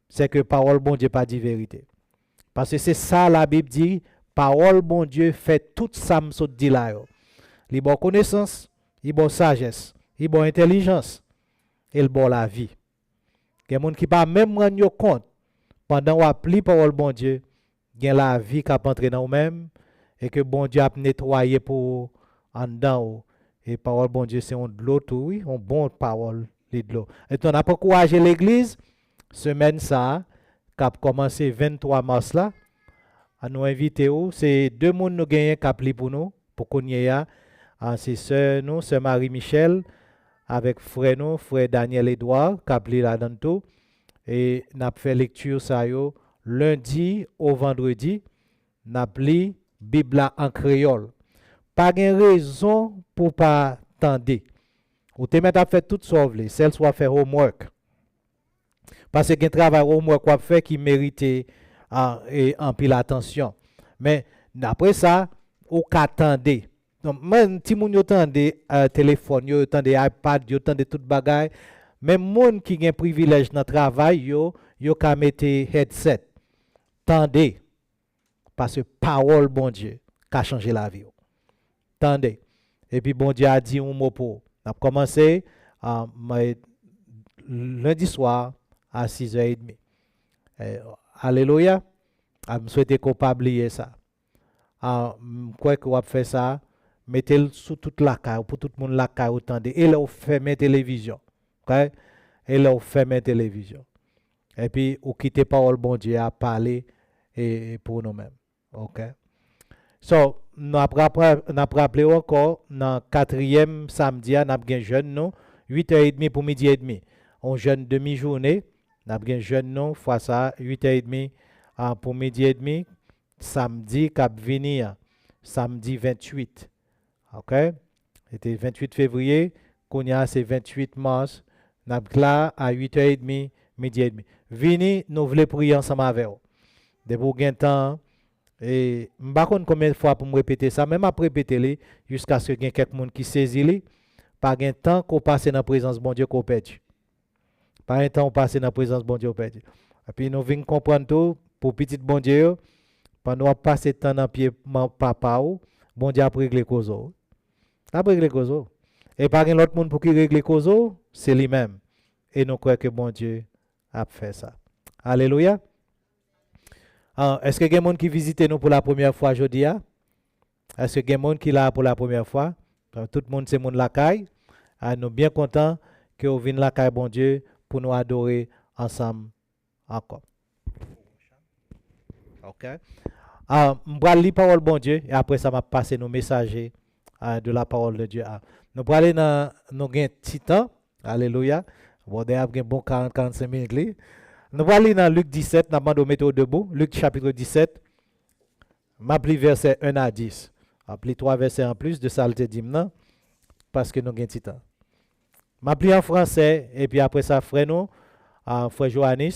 c'est que parole bon Dieu pas dit vérité. Parce que c'est ça la Bible dit, parole bon Dieu fait tout ça me dit là. Il bon connaissance, il bon sagesse, il bon intelligence, il bon la vie. Il y a des gens qui pas même rendre compte pendant qu'on applique parole bon Dieu, il y a la vie qui a entré dans nous-mêmes et que bon Dieu a nettoyé pour en dedans. Et parole bon Dieu c'est de l'eau tout, oui, une bonne parole de l'eau. Et on a encouragé l'église semaine ça qui a commencé 23 mars là à nous inviter. C'est deux monde nous gagné qui appelé pour nous pour qu'on y ait. C'est sœur nous, sœur Marie-Michel avec frère nous, frère Daniel Edouard qui appelé là-dedans tout. Et n'a fait lecture ça yo lundi au vendredi, n'a lu Bible en créole. Pas de raison pour pas tendre. Ou te mettre à faire tout ça, celle soit faire homework. Parce que un travail homework qu'on fait qui mérite en pile attention. Mais après ça, ou qu'attendre. Donc même si moun yo tande téléphone, yo tande iPad, yo tande tout bagay, même moun qui gen privilège dans travail yo ka mette headset. Tendez parce que parole bon Dieu qui a changé la vie. Tendez. Et puis bon Dieu a dit un mot pour. On a commencé lundi soir à 6h30. Alléluia. Je souhaite qu'on pas oublier ça. Quoi que vous fait ça, mettez-le sous toute la carte pour tout le monde la carte autant et là vous fermez télévision. OK? Et là vous fermez télévision. Et puis vous quittez parole bon Dieu à parler et pour nous-mêmes. OK? So, nous avons rappelé encore dans 4e samedi, nous avons un jeûne, 8h30 pour midi et demi. On jeûne demi-journée, nous avons un jeûne, fois ça, 8h30 pour midi et demi. Samedi, cap venir, samedi 28. OK? C'était 28 février, Kounia, c'est 28 mars. Nous avons là à 8h30, midi et demi. Venez, nous voulons prier ensemble avec vous. Depuis un temps, et je ne sais pas combien de fois pour me répéter ça, même après répéter jusqu'à ce qu'il y ait quelqu'un qui saisit, pas un temps qu'on passe dans la présence de bon Dieu qu'on perd. Pas un temps qu'on passe dans la présence de bon Dieu qu'on perd. Et puis nous venons comprendre tout pour petit bon Dieu, pendant qu'on passe le temps dans le pied papa, bon Dieu a réglé les causes. A réglé les causes. Et pas un autre monde pour qui régler les causes, c'est lui-même. Et nous croyons que bon Dieu a fait ça. Alléluia. Est-ce que il y a des gens qui visitent nous pour la première fois aujourd'hui? Est-ce que il y a des gens qui sont là pour la première fois? Tout le monde, c'est mon lacaille. Nous sommes bien contents que vous venez la caille, bon Dieu, pour nous adorer ensemble encore. OK? Je vais lire la parole bon Dieu et après ça, je vais passer nos messagers de la parole de Dieu. Nous allons aller dans nos petit temps. Alléluia. Bon, il y a un bon 40-45 minutes. Nous allons aller dans Luc 17, nous allons mettre debout. Luc chapitre 17, m'appli verset 1 à 10. M'appli 3 versets en plus de ça, le dimna, parce que nous avons un petit temps. M'appli en français, et puis après ça, frère nous, frère Johannes,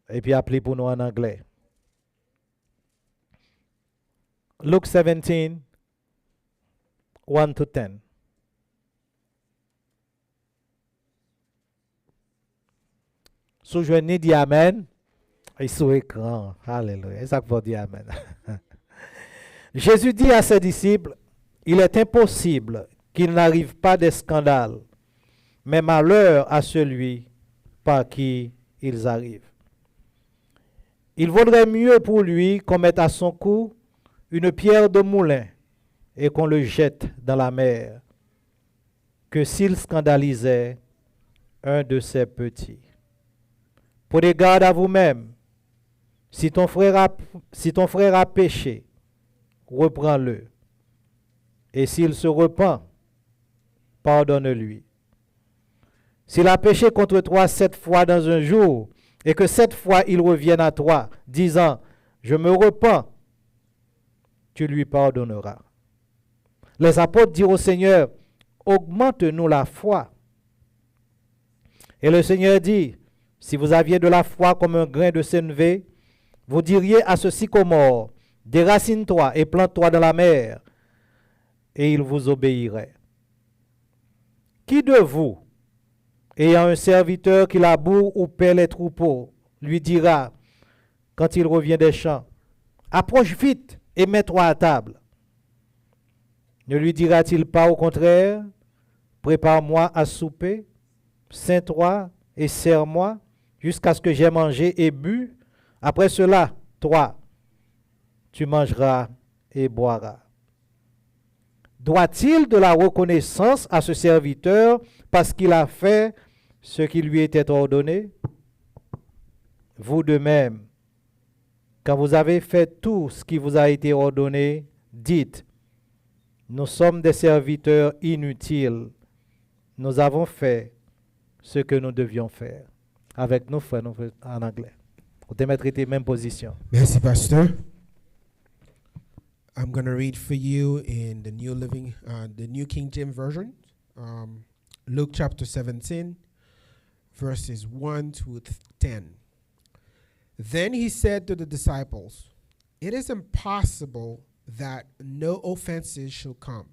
et puis appelé pour nous en anglais. Luke 17, 1 to 10. Sous journée dit Amen. Et sous écran. Alléluia. C'est ça qu'il faut dire Amen. Jésus dit à ses disciples, il est impossible qu'il n'arrive pas de scandale, mais malheur à celui par qui ils arrivent. Il vaudrait mieux pour lui qu'on mette à son cou une pierre de moulin et qu'on le jette dans la mer, que s'il scandalisait un de ses petits. Prenez garde à vous-même. Si ton frère a péché, reprends-le. Et s'il se repent, pardonne-lui. S'il a péché contre toi 7 fois dans un jour, et que 7 fois il revienne à toi, disant, je me repens, tu lui pardonneras. Les apôtres dirent au Seigneur, augmente-nous la foi. Et le Seigneur dit, si vous aviez de la foi comme un grain de sénévé, vous diriez à ce sycomore, déracine-toi et plante-toi dans la mer, et il vous obéirait. Qui de vous, ayant un serviteur qui laboure ou paie les troupeaux, lui dira, quand il revient des champs, approche vite et mets-toi à table? Ne lui dira-t-il pas au contraire, prépare-moi à souper, ceins-toi et sers-moi, jusqu'à ce que j'aie mangé et bu? Après cela, toi, tu mangeras et boiras. Doit-il de la reconnaissance à ce serviteur parce qu'il a fait ce qui lui était ordonné? Vous de même, quand vous avez fait tout ce qui vous a été ordonné, dites, nous sommes des serviteurs inutiles. Nous avons fait ce que nous devions faire. Avec nos frères en anglais. Vous devez mettre les mêmes positions. Merci, Pastor. I'm going to read for you in the New King James Version, Luke chapter 17, verses 1 to 10. Then he said to the disciples, "It is impossible that no offenses shall come,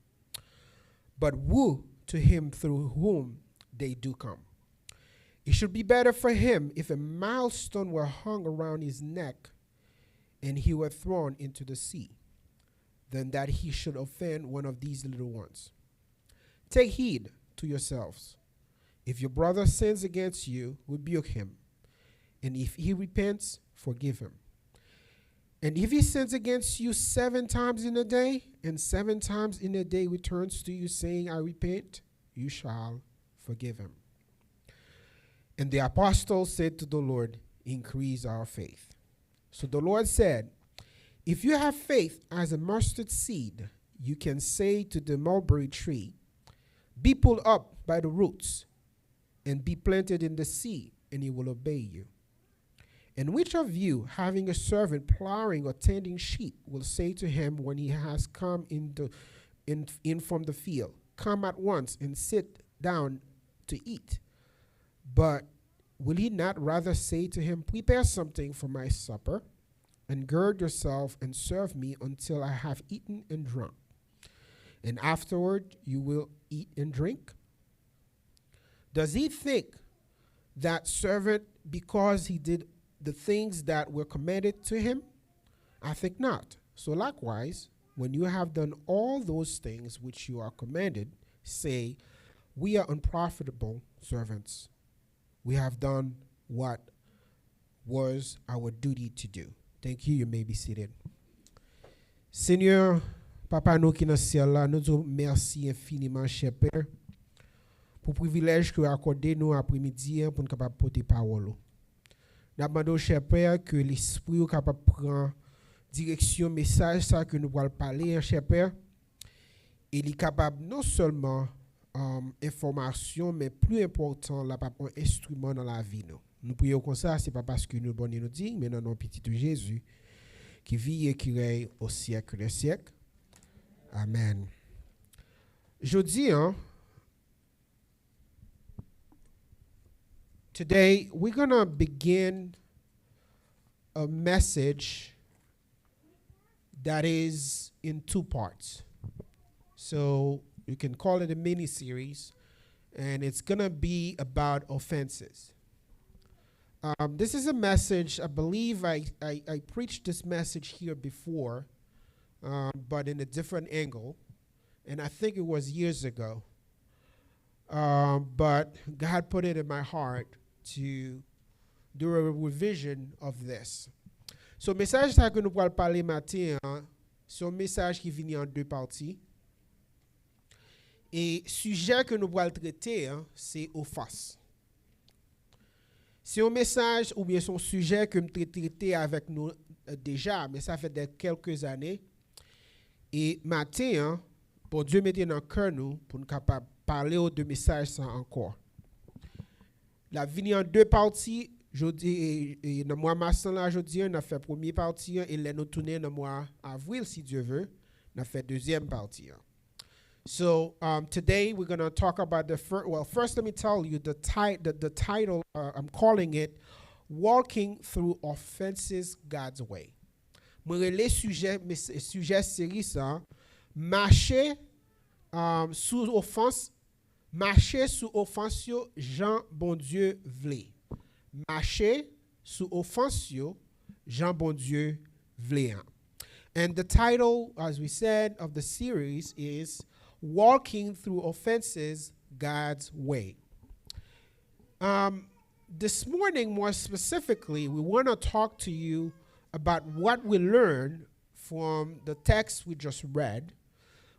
but woe to him through whom they do come. It should be better for him if a millstone were hung around his neck and he were thrown into the sea, than that he should offend one of these little ones. Take heed to yourselves. If your brother sins against you, rebuke him. And if he repents, forgive him. And if he sins against you 7 times in a day, and 7 times in a day returns to you saying, I repent, you shall forgive him." And the apostles said to the Lord, "Increase our faith." So the Lord said, "If you have faith as a mustard seed, you can say to the mulberry tree, be pulled up by the roots and be planted in the sea, and it will obey you. And which of you, having a servant plowing or tending sheep, will say to him when he has come in from the field, come at once and sit down to eat? But will he not rather say to him, prepare something for my supper, and gird yourself and serve me until I have eaten and drunk? And afterward you will eat and drink? Does he think that servant because he did the things that were commanded to him? I think not. So likewise, when you have done all those things which you are commanded, say, we are unprofitable servants. We have done what was our duty to do. Thank you. You may be seated. Seigneur, Papa nous qui dans ciel là, nous disons merci infiniment, cher Père, pour le privilège que vous accordez nous après-midi pour nous capable porter parole. Nous demandons, cher Père, que l'esprit soit capable de prendre direction message ça que nous allons parler, cher Père. Il est capable non seulement information, mais plus important, là, un instrument dans la vie. Nous prions comme ça, c'est pas parce que nous bonnes nous dit, mais dans le petit de Jésus, qui vit et qui règne au siècle des siècles. Amen. Je dis, today we're going to begin a message that is in 2 parts. So you can call it a mini series, and it's going to be about offenses. This is a message, I believe I preached this message here before, but in a different angle, and I think it was years ago. But God put it in my heart to do a revision of this. So, message que nous allons parler matin, c'est un message qui vient en 2 parties. Et sujet que nous allons traiter, c'est offense. C'est un message ou bien son sujet que nous traité avec nous déjà, mais ça fait quelques années. Et matin, pour Dieu mettre dans le cœur nous, pour nous capables parler de message ça encore. La vie en 2 parties. Jodi et dans mois mars là jodi on a fait première partie et là nous tourner dans mois avril si Dieu veut on a fait deuxième partie. So today we're going to talk about the first let me tell you the title I'm calling it Walking Through Offenses God's Way. Moi les sujet série ça marcher sous offense Marcher sous offense yo, Jean bon Dieu vle. Marcher sous offense yo, Jean bon Dieu vle. And the title, as we said, of the series is Walking Through Offenses God's Way. This morning, more specifically, we want to talk to you about what we learned from the text we just read,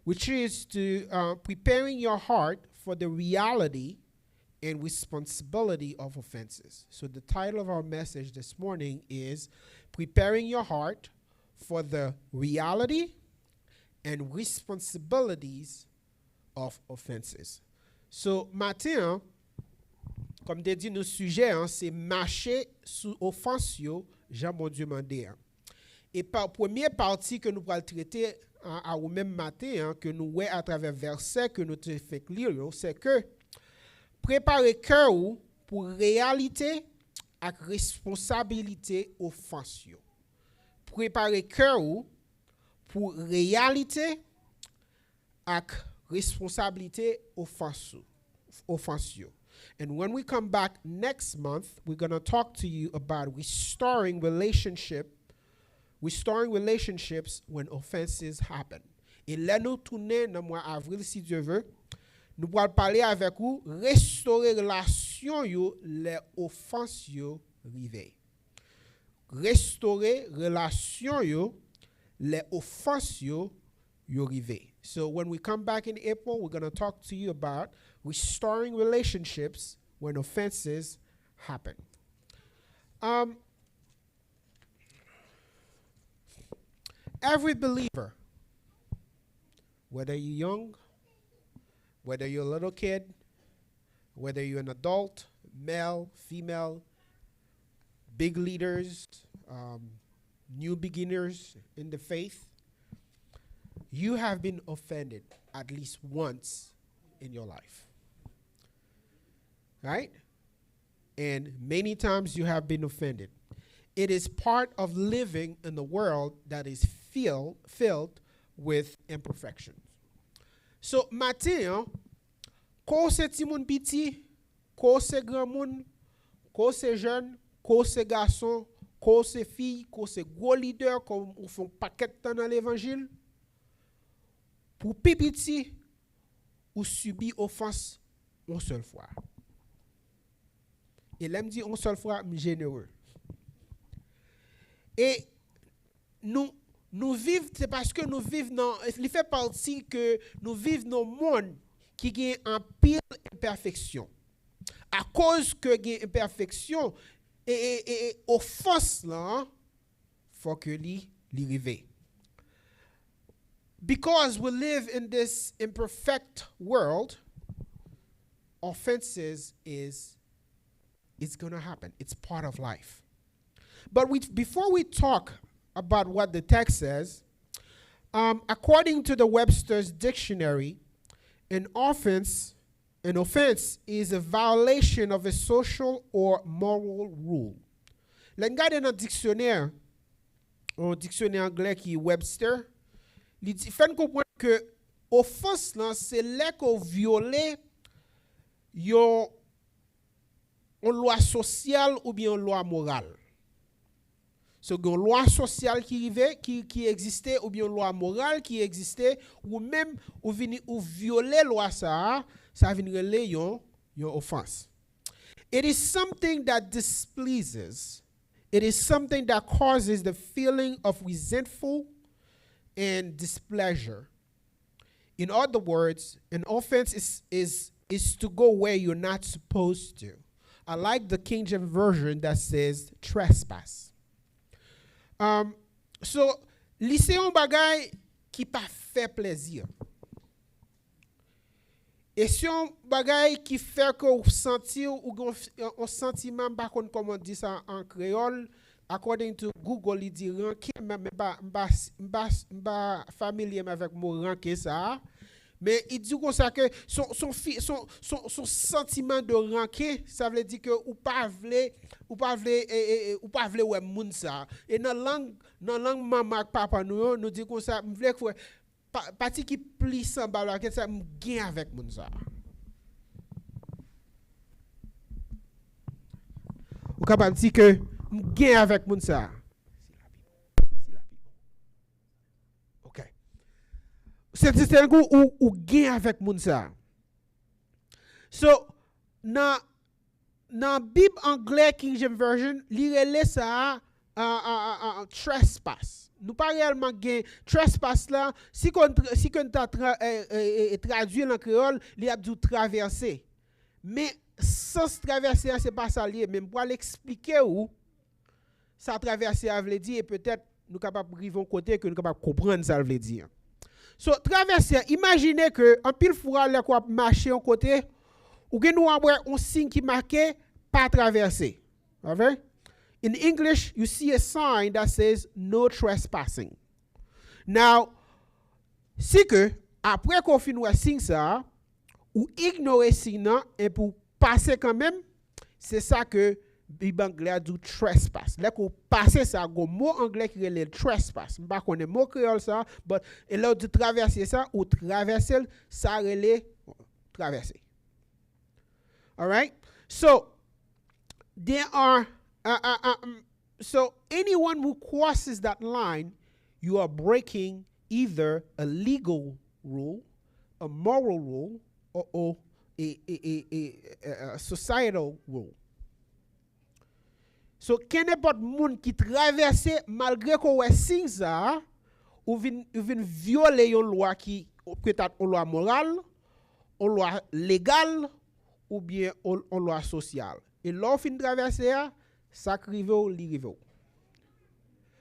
which is to preparing your heart for the reality and responsibility of offenses. So the title of our message this morning is Preparing Your Heart for the Reality and Responsibilities of Offenses. So, matin, comme te dit, nos sujets, c'est marcher sous offense, Jean bon Dieu mandé. Et par première partie que nous allons traiter à au même matin, que nous voyons à travers verset que nous te fait lire, c'est que préparer cœur pour réalité et responsabilité offense. Préparer cœur pour réalité et responsabilité offense. And when we come back next month, we're going to talk to you about restoring relationships when offenses happen. Et là, nous tournons dans le mois d'avril, si Dieu veut, nous allons parler avec vous, restaurer relation les offenses rivées. Restaurer relation les offenses rivées. So when we come back in April, we're going to talk to you about restoring relationships when offenses happen. Every believer, whether you're young, whether you're a little kid, whether you're an adult, male, female, big leaders, new beginners in the faith, you have been offended at least once in your life. Right? And many times you have been offended. It is part of living in a world that is filled with imperfections. So, matin, ko se ti moun piti, ko se grand moun, ko se jeune, ko se garçon, ko se fille, ko se gros leader, comme ou font paquet temps dans l'évangile, pour pipiti, ou subit offense une seule fois. Et là, me dit une seule fois, je suis généreux. Et nous vivons, c'est parce que nous vivons dans, il fait partie que nous vivons dans un monde qui a un pile imperfection. À cause que il y a imperfection et offense là, faut que li rive. Because we live in this imperfect world, offenses it's going to happen. It's part of life. But before we talk about what the text says, according to the Webster's Dictionary, an offense is a violation of a social or moral rule. L'en garde dans dictionnaire, un dictionnaire anglais qui est Webster, il fait comprendre que offense là c'est là qu'on viole une loi sociale ou bien une loi morale. So une loi sociale qui existait ou bien une loi morale qui existait ou même ou violer loi ça vient relayer une offense. It is something that displeases. It is something that causes the feeling of resentful and displeasure. In other words, an offense is to go where you're not supposed to. I like the King James Version that says trespass. So, lycée un bagay qui pas fait plaisir. Et si un bagay qui fait que vous sentez ou un sentiment, par contre, comment on dit ça en créole, according to Google, il dit ranké, mais pas familier avec mon ranké ça. Mais il dit comme ça que son sentiment de ranké, ça veut dire que ou pas vle ouais moun ça. Et dans langue maman papa nous dit comme ça, m'vle que parti qui pli sans bala que ça m'gain avec moun ça. capable de dire que je gagne avec moun ça. OK. C'est un coup ou gagne avec moun ça. So dans Bible anglais King James Version, li relè ça trespass. Nous pas réellement gain trespass là, si qu'on traduit en créole, li a dit traverser. Mais sans traverser c'est pas ça lié, même pour l'expliquer où ça traverser a veut dire et peut-être nous capable arriver au côté que nous capable comprendre ça veut dire. So traverser, imaginez que en pile fois là quoi marcher en côté ou gen nous avoir un signe qui marqué pas traverser. Okay? In English, you see a sign that says no trespassing. Now, si que après qu'on finit un signe ça, ou ignorer signe et pour passer quand même, c'est ça que Bible anglais dit trespass. Là qu'on passer ça, un mot anglais qui est le trespass. Pas qu'on est mot créole ça, but et là de traverser ça ou traverser ça relève traverser. All right? So there are so anyone who crosses that line, you are breaking either a legal rule, a moral rule, or a societal rule. So n'importe monde qui traverse malgré qu'on ait signe ça, ou vient violer une loi qui peut-être une loi morale, une loi légale ou bien une loi sociale. Et l'offre fin traverser ça crive ou li rive.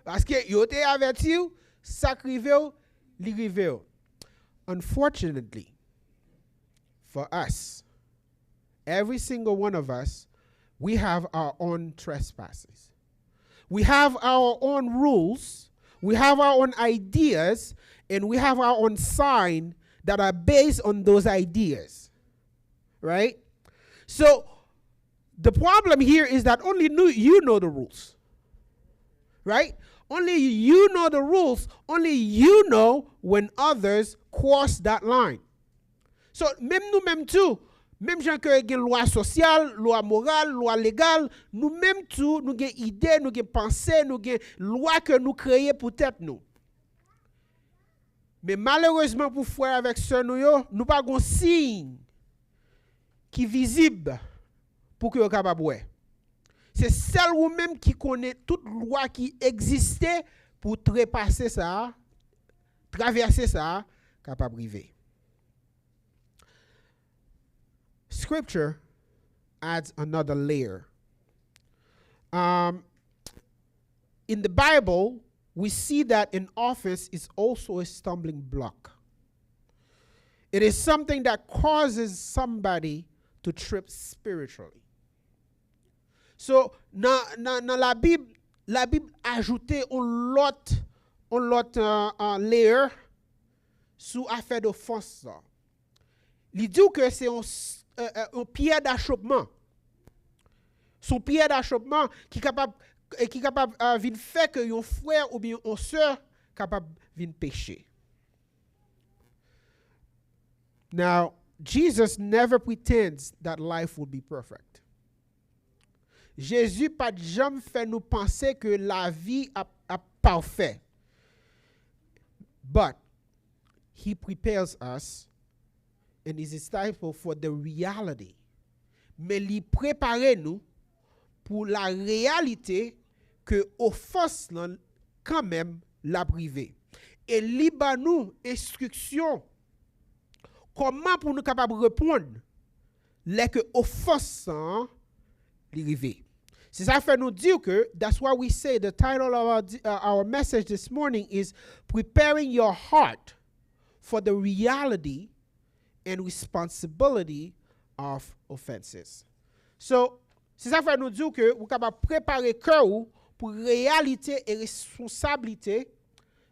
Parce que yo te averti ça crive ou li rive. Unfortunately for us, every single one of us, we have our own trespasses. We have our own rules, we have our own ideas, and we have our own sign that are based on those ideas. Right? So the problem here is that only you know the rules. Right? Only you know the rules. Only you know when others cross that line. So, même nous-mêmes tout, même gens que gen loi sociale, loi morale, loi légale, nous-mêmes tout, nous gen idée, nous gen pensée, nous gen loi que nous créons pour tête nous. Mais malheureusement pour frère avec sœur nous pas gon signe qui visible pour que vous capable ouais. C'est celle ou même qui connaît toute loi qui existait pour trépasser ça, traverser ça, capable arriver. Scripture adds another layer. In the Bible, we see that an offense is also a stumbling block. It is something that causes somebody to trip spiritually. So, dans la Bible ajouté un lot layer sous affaire d'offense. Il dit que c'est un pierre d'achoppement. Son pierre d'achoppement qui capable vin faire que un frère ou bien une sœur capable vin pécher. Now, Jesus never pretends that life will be perfect. Jésus pas jamais fait nous penser que la vie est parfaite. But he prepares us and his disciples for the reality. Mais il prépare nous pour la réalité que offense quand même la privée. Et il ba nous instruction comment pour nous capable répondre les que offense l'arrivée. C'est ça fait nous dire que that's why we say the title of our message this morning is preparing your heart for the reality and responsibility of offenses. So, c'est ça fait nous dire que vous capable préparer cœur pour réalité et responsabilité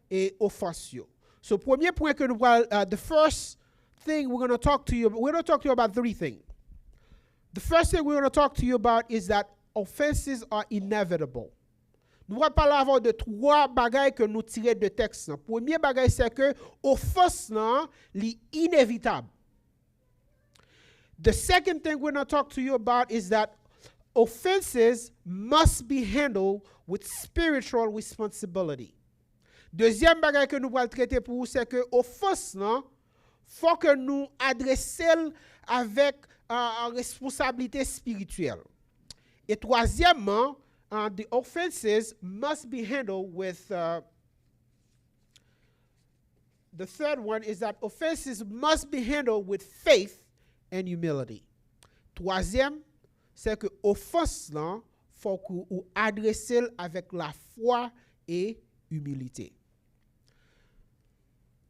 et offense. So, premier point que nous the first thing we're going to talk to you about three things. The first thing we're going to talk to you about is that offenses are inevitable. Nous allons parler avant de trois bagailles que nous tirons de texte. Premier bagaille c'est que offense est inévitable. The second thing we're going to talk to you about is that offenses must be handled with spiritual responsibility. Deuxième bagage que nous allons traiter pour vous, c'est que offense, non, faut que nous adressions avec responsabilité spirituelle. Et troisièmement, the offenses must be handled with, the third one is that offenses must be handled with faith and humility. Troisième, c'est que offense là, faut que vous adressez avec la foi et humilité.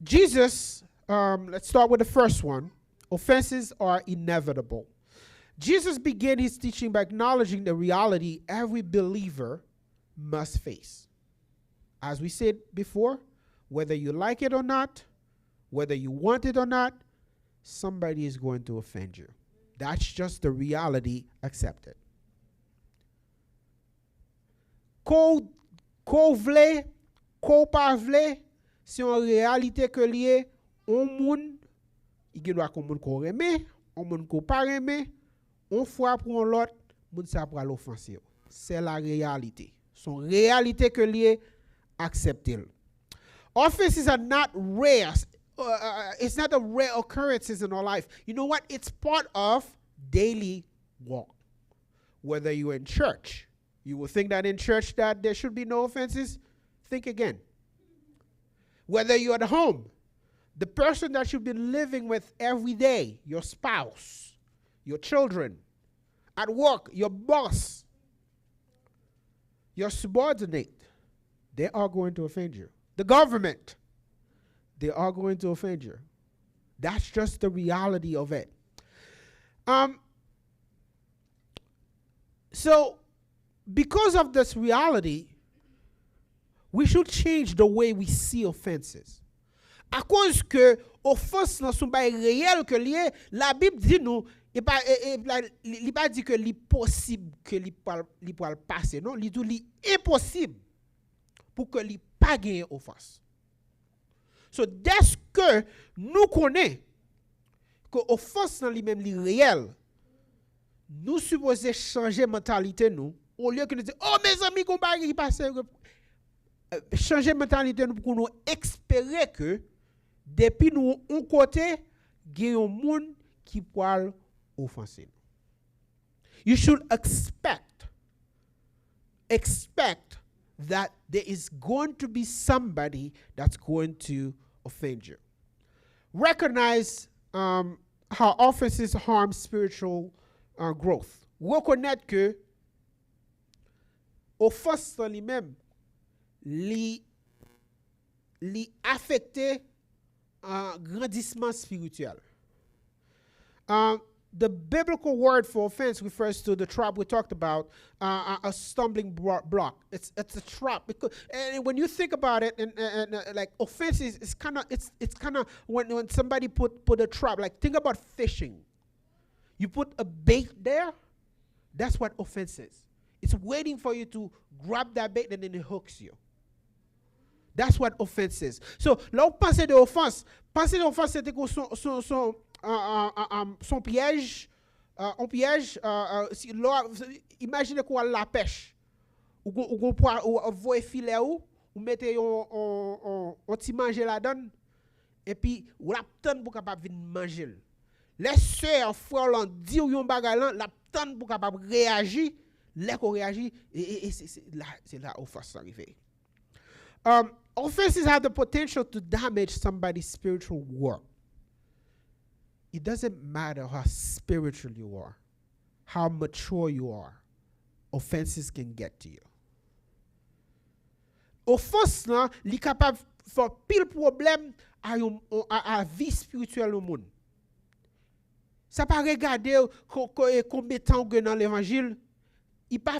Jesus, let's start with the first one. Offenses are inevitable. Jesus began his teaching by acknowledging the reality every believer must face. As we said before, whether you like it or not, whether you want it or not, somebody is going to offend you. That's just the reality accepted. Ko vle, ko pa vle, c'est en réalité que lié, on moun, il doit qu'on moun ko reme, on moun ko pa reme, on fois pour l'autre, moun sa pour l'offenser. C'est la réalité. Son réalité que lié, accepter. Offenses are not rare. It's not a rare occurrences in our life. You know what? It's part of daily walk. Whether you're in church, you will think that in church that there should be no offenses. Think again. Whether you're at home, the person that you've been living with every day, your spouse, your children, at work, your boss, your subordinate, they are going to offend you. The government, they are going to offend you. That's just the reality of it. So, because of this reality, we should change the way we see offenses. À cause que offense dans son bail réel que lié, la Bible dit nous, il pas dit que c'est possible que li peut passer, non, il dit li impossible pour que li pas gagner offense. So dès que nous connaissons que offense dans lui-même li réel, nous supposons changer mentalité nous au lieu que nous dire oh mes amis qu'on pas qui passe changer mentalité nous pour nous espérer que depuis nous on côté gagne un monde qui peut offenser. You should expect that there is going to be somebody that's going to offend you. Recognize how offenses harm spiritual growth. Reconnaître que offense en lui-même li affecte un grandissement spirituel. The biblical word for offense refers to the trap we talked about, a stumbling block. It's a trap because, and when you think about it, and like offense is kind of it's kind of when somebody put a trap. Like think about fishing. You put a bait there. That's what offense is. It's waiting for you to grab that bait and then it hooks you. That's what offense is. So là où penser de offense c'était que son piège, un piège, imaginez quoi la pêche, ou voie filet ou mettez on petit manger la donne, et puis ou la tonne pour capable venir manger. Les sœurs frères l'on dit ou yon bagay lan, la tonne pour capable réagir, les qu'on réagit et c'est là offense arrivé. Offenses have the potential to damage somebody's spiritual work. It doesn't matter how spiritual you are, how mature you are, offenses can get to you. Offense là, li capable faire pile problème à vie spirituelle au monde. Ça pas regarder combien de temps que dans l'évangile, il pas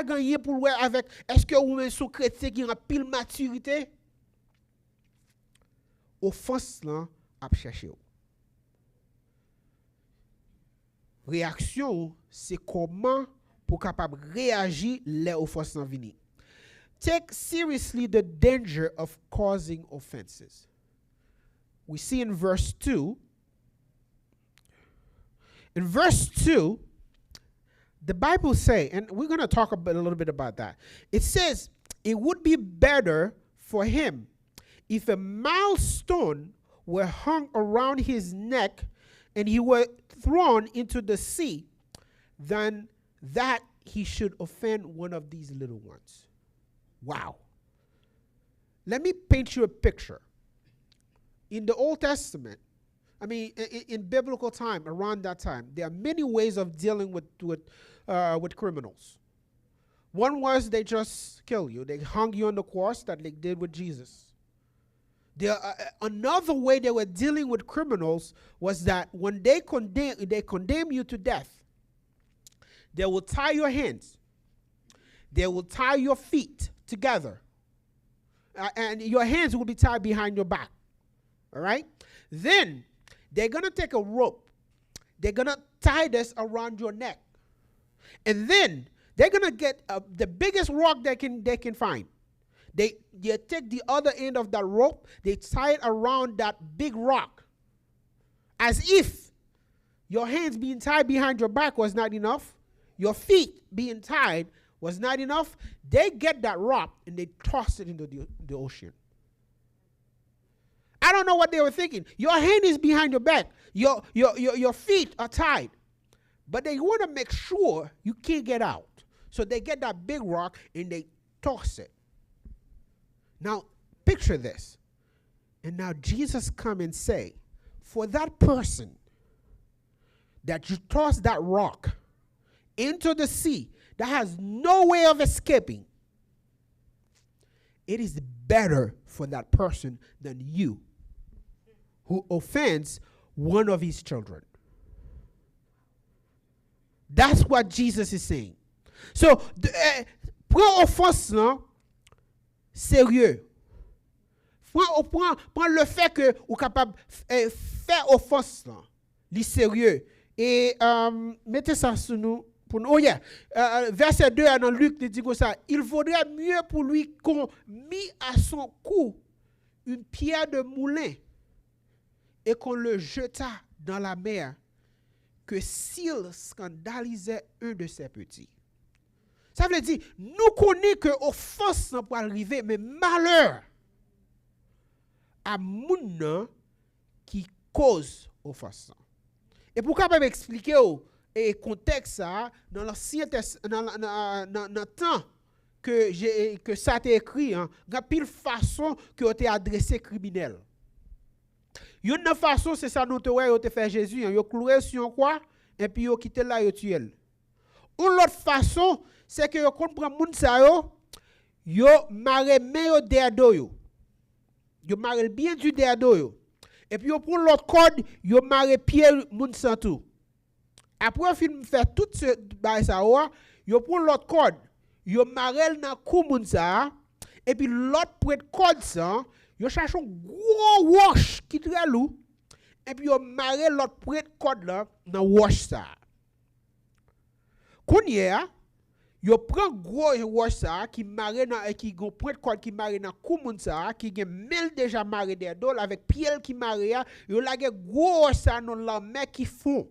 gagné pour voir avec est-ce que vous sont chrétien qui a pile maturité. Offense là a chercher. Réaction, c'est comment pour capable réagir les offenses en venir. Take seriously the danger of causing offenses. We see in verse 2. In verse 2, the Bible say, and we're going to talk a little bit about that. It says it would be better for him if a milestone were hung around his neck and he were thrown into the sea than that he should offend one of these little ones. Wow. Let me paint you a picture. In the Old Testament, I mean, in biblical time, around that time, there are many ways of dealing with criminals. One was they just kill you. They hung you on the cross that they did with Jesus. Another way they were dealing with criminals was that when they condemn you to death, they will tie your hands. They will tie your feet together. And your hands will be tied behind your back. All right? Then they're going to take a rope. They're going to tie this around your neck. And then they're going to get the biggest rock they can find. They take the other end of that rope. They tie it around that big rock. As if your hands being tied behind your back was not enough. Your feet being tied was not enough. They get that rock and they toss it into the ocean. I don't know what they were thinking. Your hand is behind your back. Your feet are tied. But they want to make sure you can't get out. So they get that big rock and they toss it. Now, picture this. And now Jesus come and say, for that person that you toss that rock into the sea that has no way of escaping, it is better for that person than you who offends one of his children. That's what Jesus is saying. So, prends offense là, sérieux. Prends le fait que vous capable faire offense là, li sérieux. Et mettez ça sur nous. Oh yeah. Verset 2 dans Luc dit comme ça. Il vaudrait mieux pour lui qu'on mit à son cou une pierre de moulin et qu'on le jetât dans la mer que s'il scandalisait un de ses petits. Ça veut dire, nous connaissons que offense n'a pas arriver, mais malheur à moun qui cause offense. Et pour capable expliquer et contexte ça dans l'ancien dans le temps que ça a été écrit, hein, il y a pile façon que été adressé criminel. Une façon c'est ça nous te fait Jésus, yo cloué sur quoi et puis yo quitté là yo tué. Une autre façon c'est que yo comprend moun sa yo maré mais yo derdo yo maré bien du derdo yo et puis yo prend l'autre corde yo maré pied moun sa tout. Après film fait tout ce bail ça yo prend l'autre corde yo maré dans cou moun sa et puis l'autre prête corde ça yo cherche un gros wash qui très lourd et puis yo maré l'autre prête corde là dans wash ça. Kounya yo prend gros wash ça qui maré dans qui gon prête corde qui maré dans cou moun ça qui gen mel déjà maré des dol avec pied qui maré yo la gen gros ça dans la mer qui fond.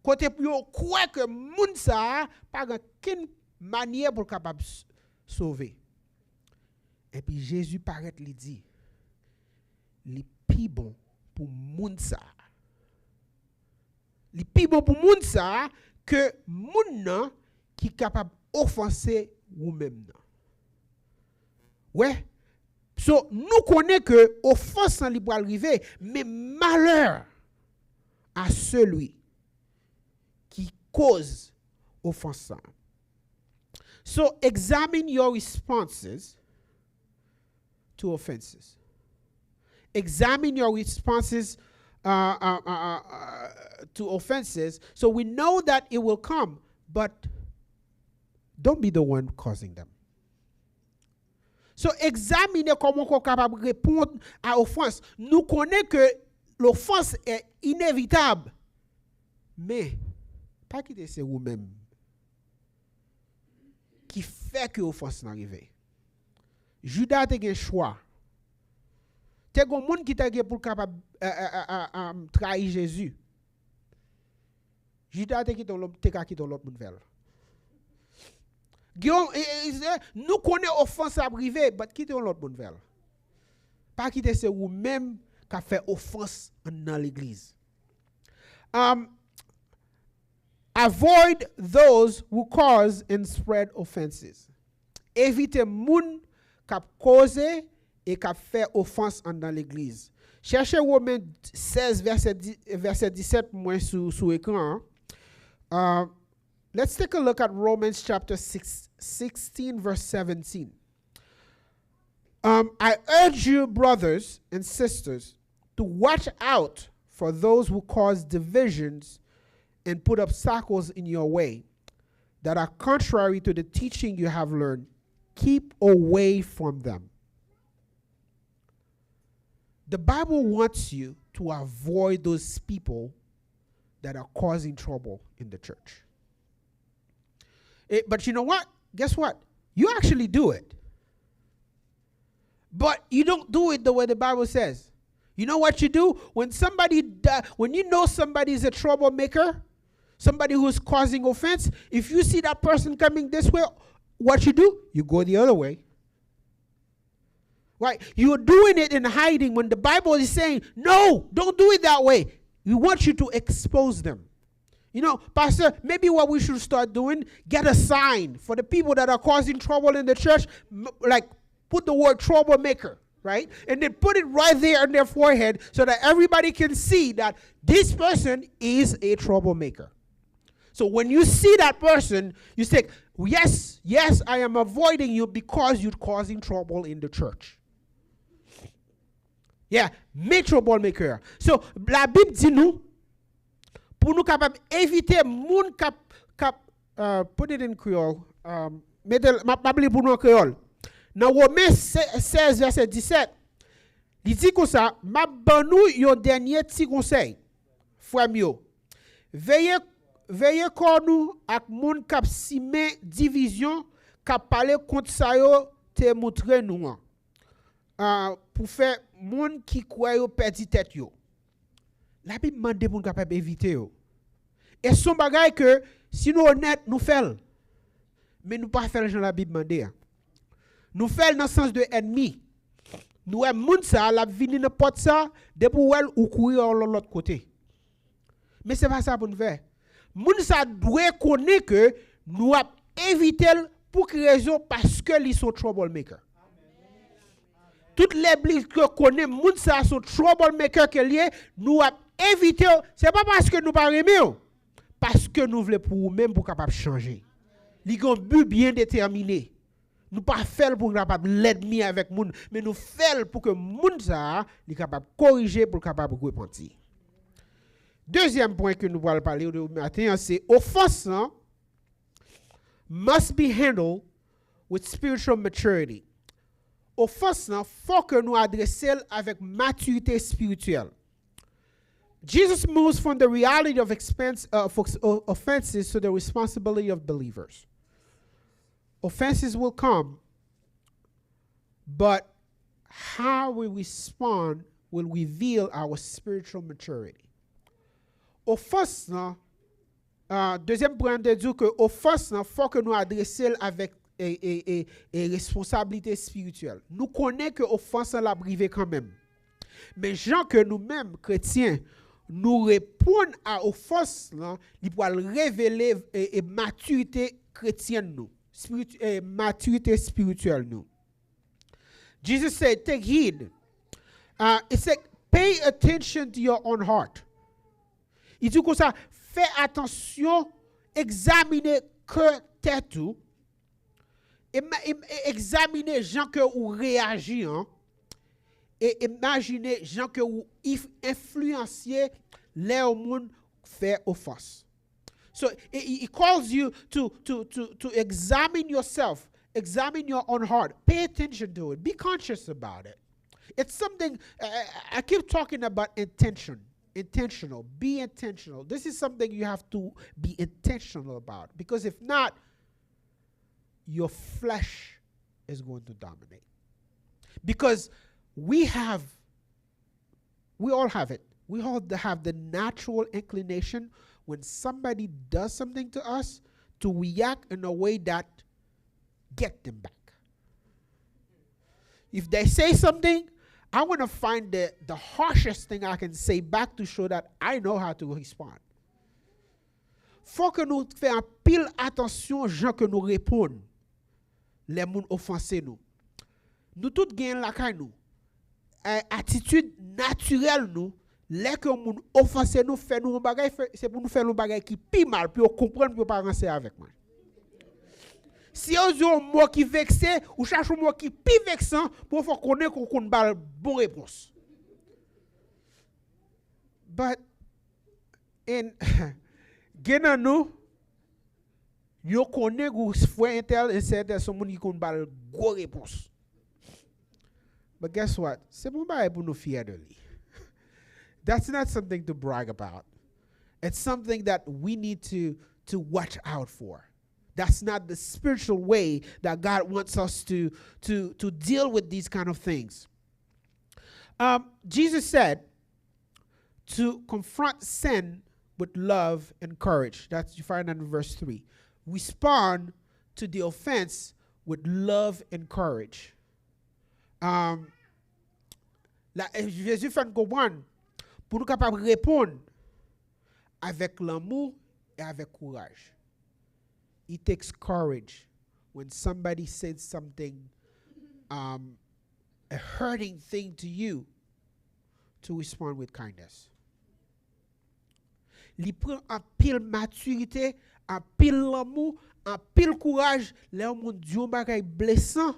Côté pour yo croit que moun ça pas aucune manière pour capable sauver. Et puis Jésus paraît lui dit, li pi bon pour moun ça. Li pi bon pour moun ça que moun nan qui capable offenser ou même nan. Ouais. So nous connaissons que offense li pour arriver, mais malheur à celui qui cause offense. So examine your responses to offenses. Examine your responses to offenses so we know that it will come, but don't be the one causing them. So examine comment on est capable de répondre à l'offense. Nous connaissons que l'offense est inévitable, mais pas quitter c'est vous-même qui fait que l'offense n'arrive. Judas a un choix. Te gon moun qui t'a pour capable trahir Jésus. Judas te ka quitté l'autre monde vel. Nous connaissons offense à privé, mais quitter l'autre monde vel. Pas quitter c'est ou même qui fait offense dans l'église. Avoid those who cause and spread offenses. Évitez moun qui cause et qui fait offense dans l'église. Cherchez Romains 16 verset 17 moins sous écran. Let's take a look at Romans chapter 16 verse 17. I urge you, brothers and sisters, to watch out for those who cause divisions and put obstacles in your way that are contrary to the teaching you have learned. Keep away from them. The Bible wants you to avoid those people that are causing trouble in the church. But you know what? Guess what? You actually do it. But you don't do it the way the Bible says. You know what you do? When you know somebody is a troublemaker, somebody who's causing offense, if you see that person coming this way, what you do? You go the other way. Right? You're doing it in hiding when the Bible is saying, no, don't do it that way. We want you to expose them. You know, Pastor, maybe what we should start doing, get a sign for the people that are causing trouble in the church, like put the word troublemaker, right? And then put it right there on their forehead so that everybody can see that this person is a troublemaker. So when you see that person, you say, yes, I am avoiding you because you're causing trouble in the church. Yeah, make troublemaker. So la Bible dit nous, pour nous capable éviter moun put it in Creole, mettez ma Bible pour nous en créole. Dans Romains 16 verset 17, il dit comme ça, m'a ban nou yon dernier petit conseil. Frère yo. Veillez kon nou ak moun kap sime division kap parler contre ça yo te montre nous pour faire moun qui croit yo perdi tête yo. La Bible mande pour capable éviter yo. Et son bagay que si nous honnête nous fait. Mais nous pas faire dans la Bible mande. Nous fait dans le sens de ennemi. Nous est moun ça la vini dans porte ça depuis elle ou courir l'autre côté. Mais c'est pas ça pour nous faire. Moun sa doit connaître que nous a évité pour quelle raison parce que ils sont troublemaker. Toute l'église que connaît moun sa sont troublemaker que lié nous a évité c'est pas parce que nous pas aimer parce que nous voulons pour même pour capable changer. Li gon but bien déterminé. Nous pas faire pour capable l'ennemi avec moun mais nous faire pour que moun sa li capable corriger pour capable repentir. Deuxième point que nous allons parler au matin, c'est offense must be handled with spiritual maturity. Offense, faut que nous adressions avec maturité spirituelle. Jesus moves from the reality of offenses to the responsibility of believers. Offenses will come, but how we respond will reveal our spiritual maturity. Offense, deuxième point de dire que offense, faut que nous adressions avec et responsabilité spirituelle. Nous connaissons que offense la privé quand même. Mais gens que nous-mêmes, chrétiens, nous répondons à offense, il peut révéler et maturité chrétienne nous, maturité spirituelle nous. Jesus said, take heed. It said, pay attention to your own heart. Il dit comme ça, fais attention, examinez que tête tout, examinez les gens que vous réagissez, et imaginez les gens que vous influencez les gens faire offense. So he calls you to examine yourself, examine your own heart, pay attention to it, be conscious about it. It's something, I keep talking about intention. Intentional. Be intentional. This is something you have to be intentional about. Because if not, your flesh is going to dominate. Because we all have it. We all have the natural inclination when somebody does something to us to react in a way that get them back. If they say something, I want to find the harshest thing I can say back to show that I know how to respond. Faut que nous fassions pile attention aux gens que nous répondons. Les gens offensés nous. Nous tous gagnons la caille nous. Attitude naturelle nous. Les que nous offensés nous fait nous un bagage, c'est pour nous faire un bagage qui pi mal, puis on comprendre pour pas avancer avec moi. Si on a un mot qui vexé, ou cherche un mot qui pi vexant, pour faire connaître qu'on a une bonne réponse. But in Gena nous, nous connaissons que frère intel et c'est son monde qui connaît une bonne réponse. But guess what? C'est pas pour nous fier de lui. That's not something to brag about. It's something that we need to watch out for. That's not the spiritual way that God wants us to deal with these kind of things. Jesus said to confront sin with love and courage. That's you find that in verse 3. Respond to the offense with love and courage. Jésus fait nous comprendre pour nous capables de répondre avec l'amour et avec courage. It takes courage when somebody says something, a hurting thing to you, to respond with kindness. Il prend un pile maturité, un pile l'amour, un pile courage, là où Dieu bagay blessant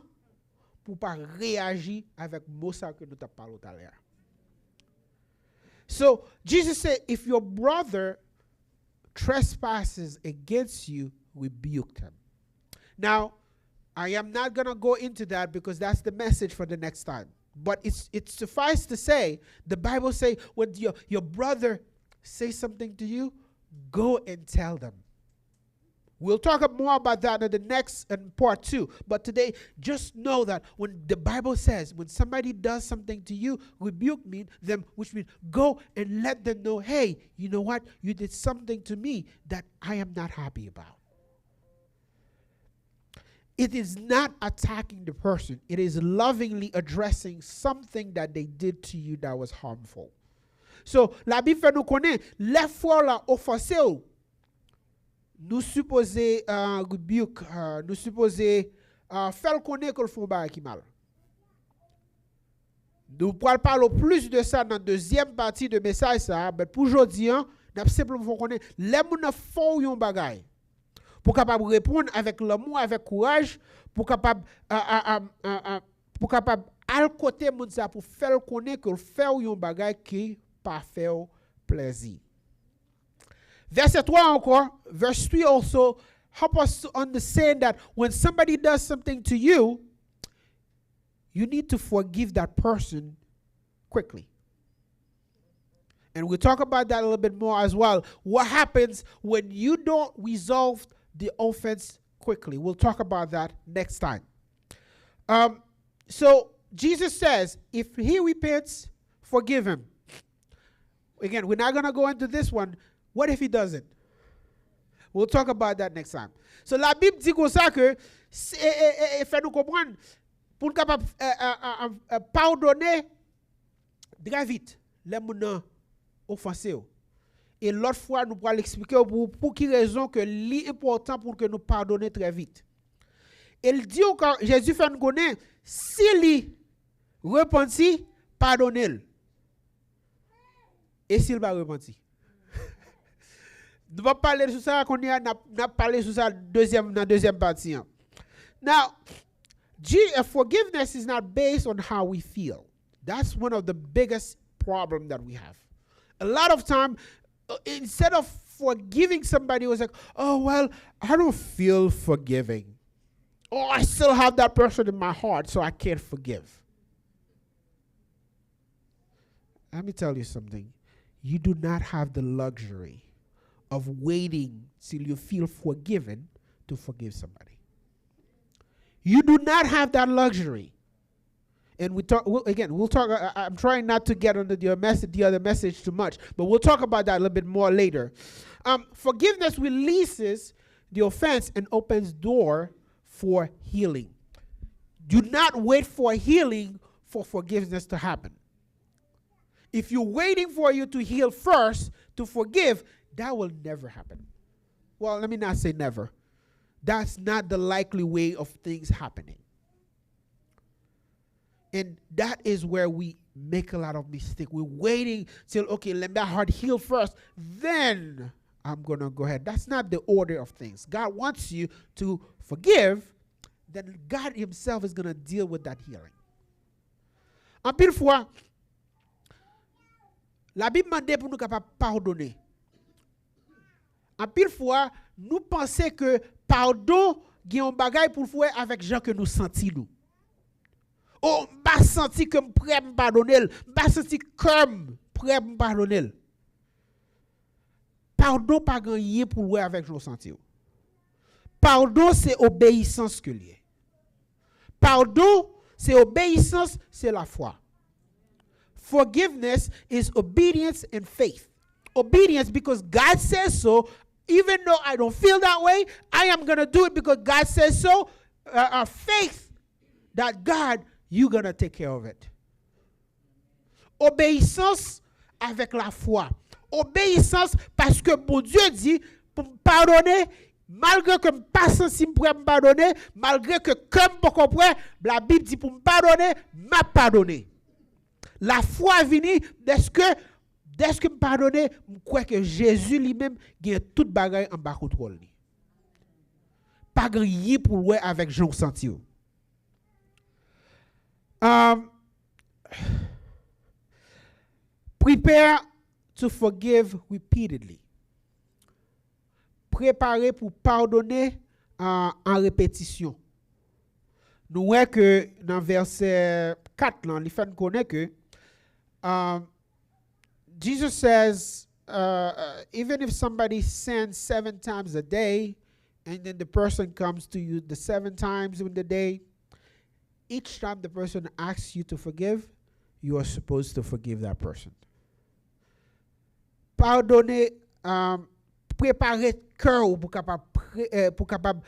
pour pas réagir avec mot ça que nous t'a parlé tout à l'heure. So Jesus said, if your brother trespasses against you, rebuke them. Now, I am not going to go into that because that's the message for the next time. But it's suffice to say, the Bible says when your brother says something to you, go and tell them. We'll talk more about that in the next part 2. But today, just know that when the Bible says, when somebody does something to you, rebuke them, which means go and let them know, hey, you know what? You did something to me that I am not happy about. It is not attacking the person. It is lovingly addressing something that they did to you that was harmful. So, la Bible fait nous connaître, les fois là offensé, nous supposons rebuke, nous supposons faire connaître que le font ba qui mal. Nous pourrons parler plus de ça dans la deuxième partie de message ça, mais pour aujourd'hui, nous simplement connaître les gens font yon bagay. Pour capable répondre avec l'amour, avec courage, pour capable al côté moun ça pour faire connaître que faire yon bagay qui pas faire plaisir. Verset 3 encore, verse 3 also help us to understand that when somebody does something to you, you need to forgive that person quickly. And we'll talk about that a little bit more as well. What happens when you don't resolve the offense quickly? We'll talk about that next time. So Jesus says, if he repents, forgive him. Again, we're not going to go into this one. What if he doesn't? We'll talk about that next time. So la Bible dit comme ça que fait nous comprendre pour nous capable pardonner très vite les gens offensés. Et l'autre fois, nous pourrons l'expliquer pour quelle raison que l'important pour que nous pardonnions très vite. Il dit encore, Jésus fait nous connaître, s'il repentit, pardonnez-le. Et s'il va repentir. Nous allons parler de ça, qu'on a parlé de ça dans la deuxième partie. Now, forgiveness is not based on how we feel. That's one of the biggest problems that we have. A lot of time, instead of forgiving somebody, it was like, oh, well, I don't feel forgiving. Oh, I still have that person in my heart, so I can't forgive. Let me tell you something. You do not have the luxury of waiting till you feel forgiven to forgive somebody. You do not have that luxury. And we'll talk, I'm trying not to get into the other message too much, but we'll talk about that a little bit more later. Forgiveness releases the offense and opens door for healing. Do not wait for healing for forgiveness to happen. If you're waiting for you to heal first to forgive, that will never happen. Well, let me not say never. That's not the likely way of things happening. And that is where we make a lot of mistakes. We're waiting till, okay, let my heart heal first, then I'm going to go ahead. That's not the order of things. God wants you to forgive, then God himself is going to deal with that healing. En pile fois, la Bible demande pour nous capables pardonner. En pile fois, nous pensons que pardon, il y a un bagage pour faire avec gens que nous sentons nous. Oh, m'pas senti que m'prêt me pardonner, m'pas senti comme prêt me pardonner. Pardon pas gagné pour jouer avec nos sentiments. Pardon c'est obéissance que lié. Pardon c'est obéissance, c'est la foi. Forgiveness is obedience and faith. Obedience because God says so. Even though I don't feel that way, I am going to do it because God says so. Faith that God, you're going to take care of it. Obéissance avec la foi. Obéissance parce que bon Dieu dit pour me pardonner, malgré que je ne suis pas sensible pour me pardonner, malgré que comme pour comprendre, la Bible dit pour me pardonner, m'a pardonné. La foi vient dès que me pardonner, je crois que Jésus lui-même a toute bagaille en bas contrôle. Pas rien pour jouer avec Jean senti. Prepare to forgive repeatedly. Préparer pour pardonner en répétition. Nous voyons que dans verset 4, là, il fait nous connaître que Jesus says, even if somebody sins 7 times a day, and then the person comes to you the 7 times in the day, each time the person asks you to forgive, you are supposed to forgive that person. Pardonner, préparer cœur pour capable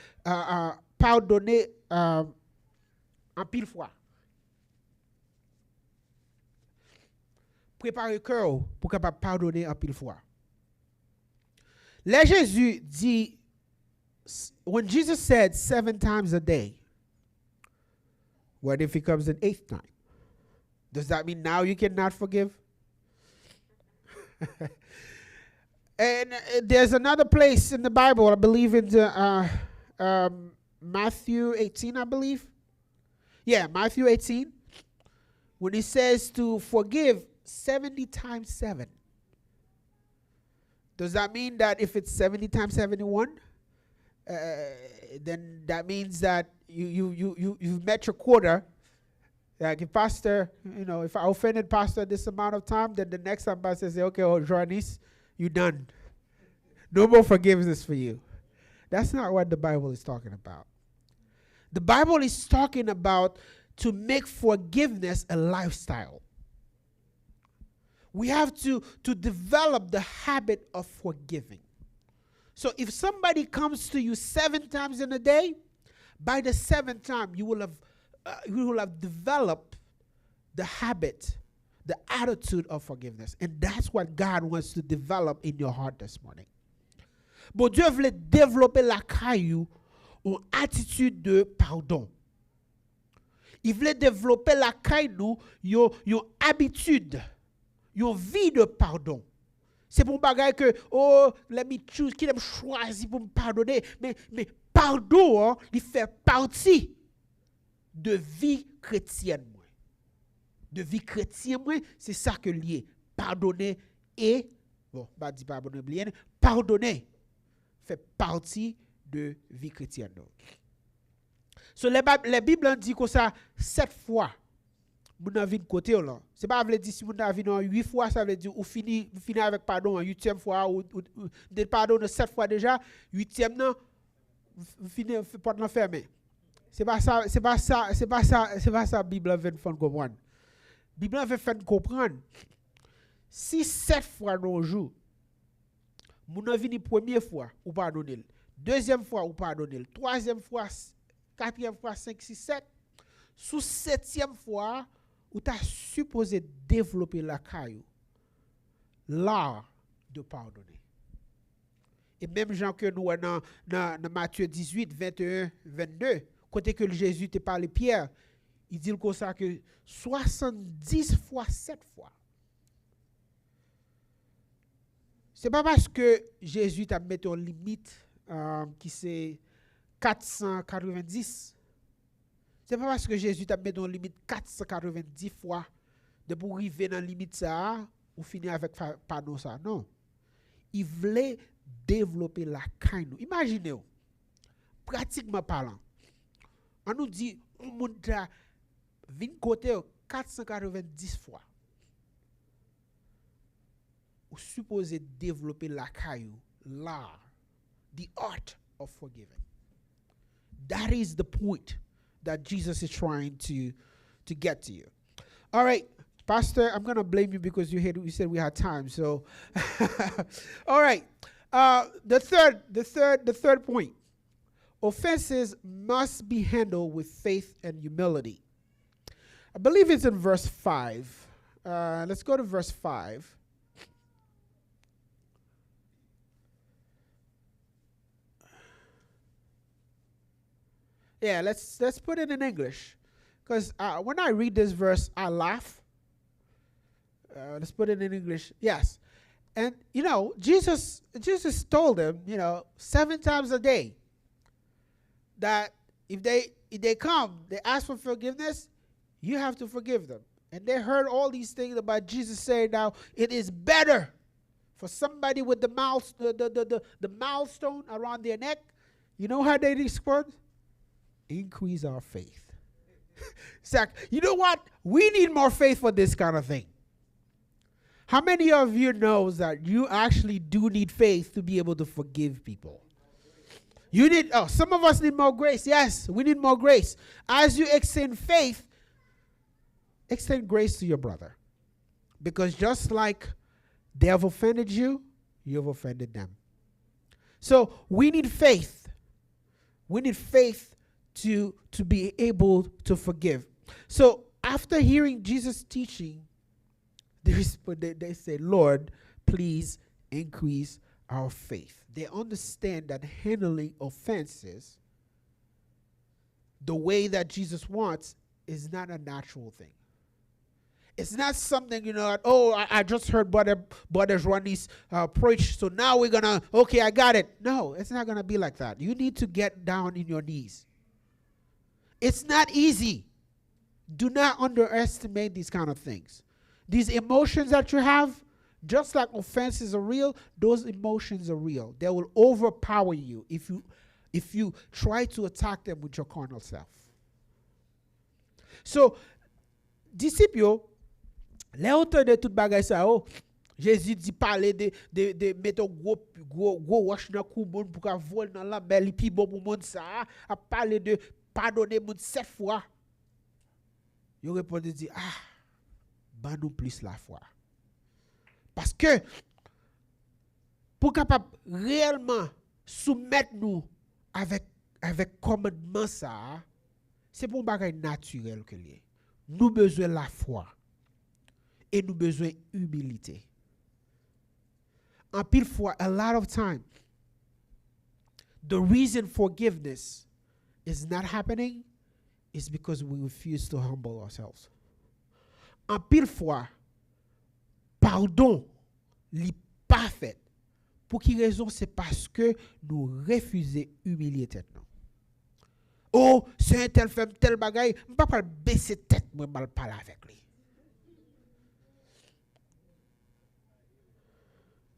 pardonner en pile fois. Préparer cœur pour capable pardonner en pile fois. Là Jésus dit, when Jesus said 7 times a day, what if it comes an 8th time? Does that mean now you cannot forgive? And there's another place in the Bible, I believe in the, Matthew 18, I believe. Yeah, Matthew 18, when he says to forgive 70 times 7. Does that mean that if it's 70 times 71, then that means that you've met your quota? Like if pastor, if I offended pastor this amount of time, then the next time pastor says, okay, Joannis, you done. No more forgiveness for you. That's not what the Bible is talking about. The Bible is talking about to make forgiveness a lifestyle. We have to develop the habit of forgiving. So if somebody comes to you 7 times in a day, by the 7th time you will have developed the habit, the attitude of forgiveness. And that's what God wants to develop in your heart this morning. Bon Dieu voulait développer la caillou une attitude de pardon. Il voulait développer la caillou une habitude, une vie de pardon. C'est pour bagaille que, let me choose, qui aime choisir pour me pardonner. Mais pardon, il fait partie de vie chrétienne. De vie chrétienne, c'est ça que lié. Pardonner et, pas dit pardonner, pardonner fait partie de vie chrétienne. So, la Bible dit que ça 7 fois. Moun a vu de côté là. C'est pas veut dire si moun a vu 8 fois, ça veut dire ou fini avec pardon en 8e fois ou de pardon 7 fois déjà, 8e non fini porte non fermé. C'est pas ça Bible veut faire comprendre. Bible veut faire comprendre. Si 7 fois dans jour Moun nan vini première fois, ou pardonner. Deuxième fois, ou pardonner. Troisième fois, quatrième fois, 5, 6, 7. Sous septième fois, ou t'as supposé développer la caillou. L'art de pardonner. Et même Jean que nous dans Matthieu 18, 21, 22, côté que Jésus te parle Pierre, il dit comme ça que 70 fois 7 fois. C'est pas parce que Jésus t'a mis une limite qui c'est 490. C'est pas parce que Jésus t'a mis une limite 490 fois de pour arriver dans la limite ça ou finir avec pardon ça. Non. Il voulait développer la caille. Imaginez, pratiquement parlant, on nous dit, on monte à 20 côtés 490 fois. Ou supposé développer la caillou, l'art, the art of forgiving. That is the point that Jesus is trying to get to you. All right, Pastor, I'm going to blame you because you said we had time. So, all right. The third point. Offenses must be handled with faith and humility. I believe it's in verse 5. Let's go to verse 5. Yeah, let's put it in English. Because when I read this verse, I laugh. Let's put it in English. Yes. And, Jesus told them, 7 times a day that if they come, they ask for forgiveness, you have to forgive them. And they heard all these things about Jesus saying now, it is better for somebody with the milestone around their neck. You know how they respond? Increase our faith. Zach, you know what? We need more faith for this kind of thing. How many of you knows that you actually do need faith to be able to forgive people? You need, some of us need more grace. Yes, we need more grace. As you extend faith, extend grace to your brother. Because just like they have offended you, you have offended them. So we need faith. We need faith to be able to forgive. So after hearing Jesus' teaching, they say, Lord, please increase our faith. They understand that handling offenses the way that Jesus wants is not a natural thing. It's not something, I just heard Brother Ronnie's preach, so now we're going to, okay, I got it. No, it's not going to be like that. You need to get down in your knees. It's not easy. Do not underestimate these kind of things. These emotions that you have, just like offenses are real, those emotions are real. They will overpower you if you try to attack them with your carnal self. So, disciples, les auteurs de toute bagay sa Jésus dit parler de mettre gros wash dans cou moun pour ka vol dans la belle pi bon pour monde ça a parler de pardonner moun 7 fois. Yo répondait dit ban nous plus la foi. Parce que pour capable réellement soumettre nous avec commandement ça, c'est pour bagay naturel que lié. Nous besoin la foi et nous besoin humilité. En pile fois, a lot of time, the reason forgiveness is not happening is because we refuse to humble ourselves. En pile fois, pardon li pas fait. Pour qui raison? C'est parce que nous refusons humilier tête nous. Oh, c'est un tel fait tel bagaille, je ne peux pas baisser tête, moi mal parler avec lui.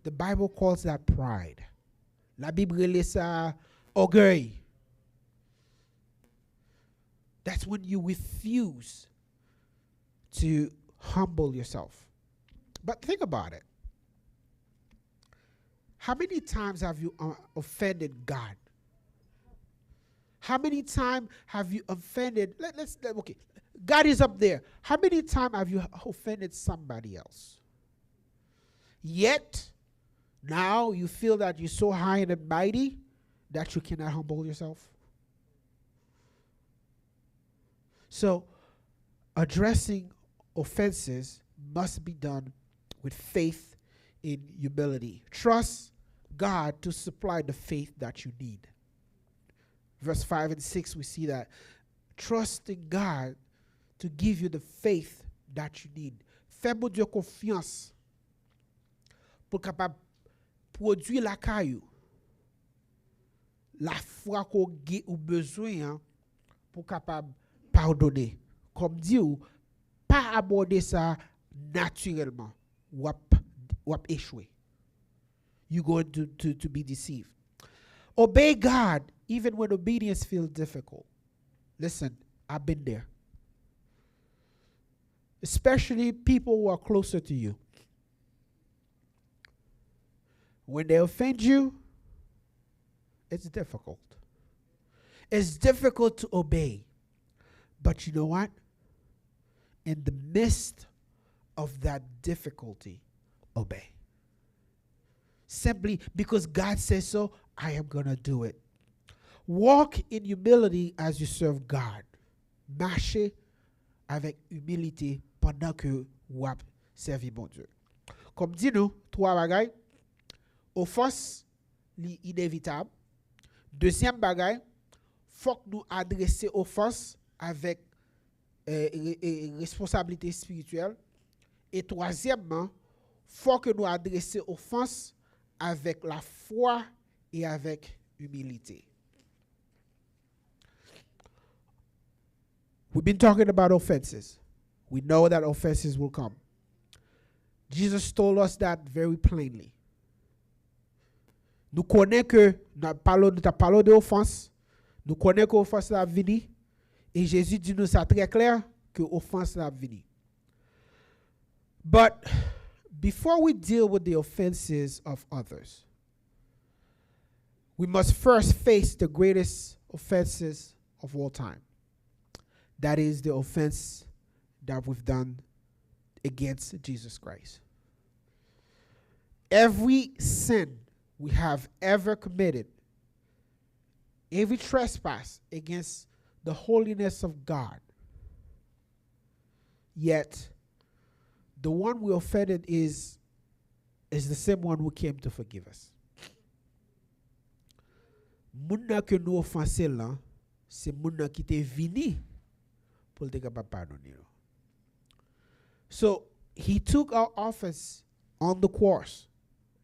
The Bible calls that pride. La Bible relève ça orgueil. That's when you refuse to humble yourself. But think about it. How many times have you offended God? How many times have you offended? Okay. God is up there. How many times have you offended somebody else? Yet, Now you feel that you're so high and mighty that you cannot humble yourself. So, addressing offenses must be done with faith in humility. Trust God to supply the faith that you need. Verse 5 and 6, we see that. Trusting God to give you the faith that you need. Fais mon Dieu confiance pour capable produire la caillou. La foi qu'on a ou besoin pour capable pardonner. Comme dit ou pas aborder ça naturellement. Ou échouer. You're going to be deceived. Obey God even when obedience feels difficult. Listen, I've been there. Especially people who are closer to you. When they offend you, it's difficult. It's difficult to obey. But you know what? In the midst of that difficulty, obey. Simply because God says so, I am going to do it. Walk in humility as you serve God. Marchez avec humilité pendant que vous servez bon Dieu. Comme dit nous, trois bagailles. Offense, inévitable. Deuxième bagaille, faut que nous adresser offense avec responsabilité spirituelle. Et troisièmement, faut que nous adresser offense avec la foi et avec humilité. We've been talking about offenses. We know that offenses will come. Jesus told us that very plainly. Nous connaissons que nous parlons de offense. Nous connaissons que l'offense va venir. Et Jésus dit nous ça très clair que l'offense va venir. But before we deal with the offenses of others, we must first face the greatest offenses of all time. That is the offense that we've done against Jesus Christ. Every sin we have ever committed, every trespass against the holiness of God, yet the one we offended is the same one who came to forgive us. Moun que nous offensé là, c'est moun qui t'est vini pour te capable pardonner. So he took our offense on the cross.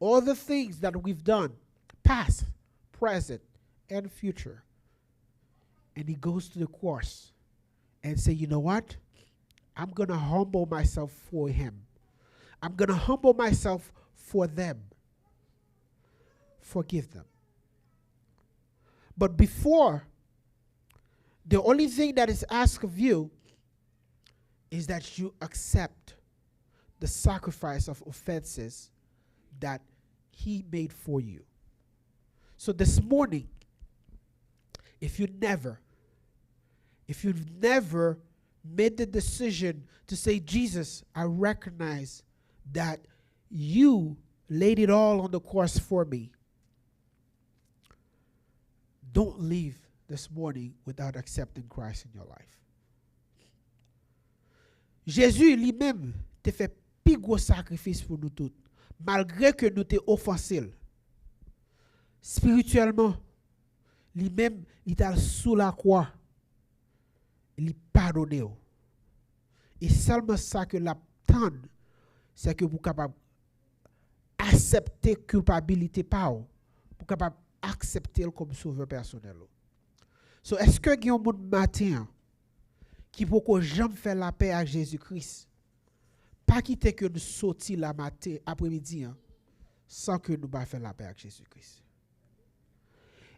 All the things that we've done, past, present, and future. And he goes to the cross and say, you know what? I'm going to humble myself for him. I'm going to humble myself for them. Forgive them. But before, the only thing that is asked of you is that you accept the sacrifice of offenses that he made for you. So this morning, if you've never made the decision to say, Jesus, I recognize that you laid it all on the cross for me, don't leave this morning without accepting Christ in your life. Jésus lui-même te fait plus gros sacrifice pour nous tous, malgré que nous t'ai offensé. Spirituellement, lui-même, il t'a sous la croix. Il pardonné. Et seulement ça que l'attend, c'est que vous capable accepter culpabilité par vous, pour capable accepter comme sauveur personnel. So, est-ce que il y a un monde matin qui peut que jamais faire la paix avec Jésus-Christ, pas quitter que nous sortir la matin après-midi sans que nous pas faire la paix avec Jésus-Christ.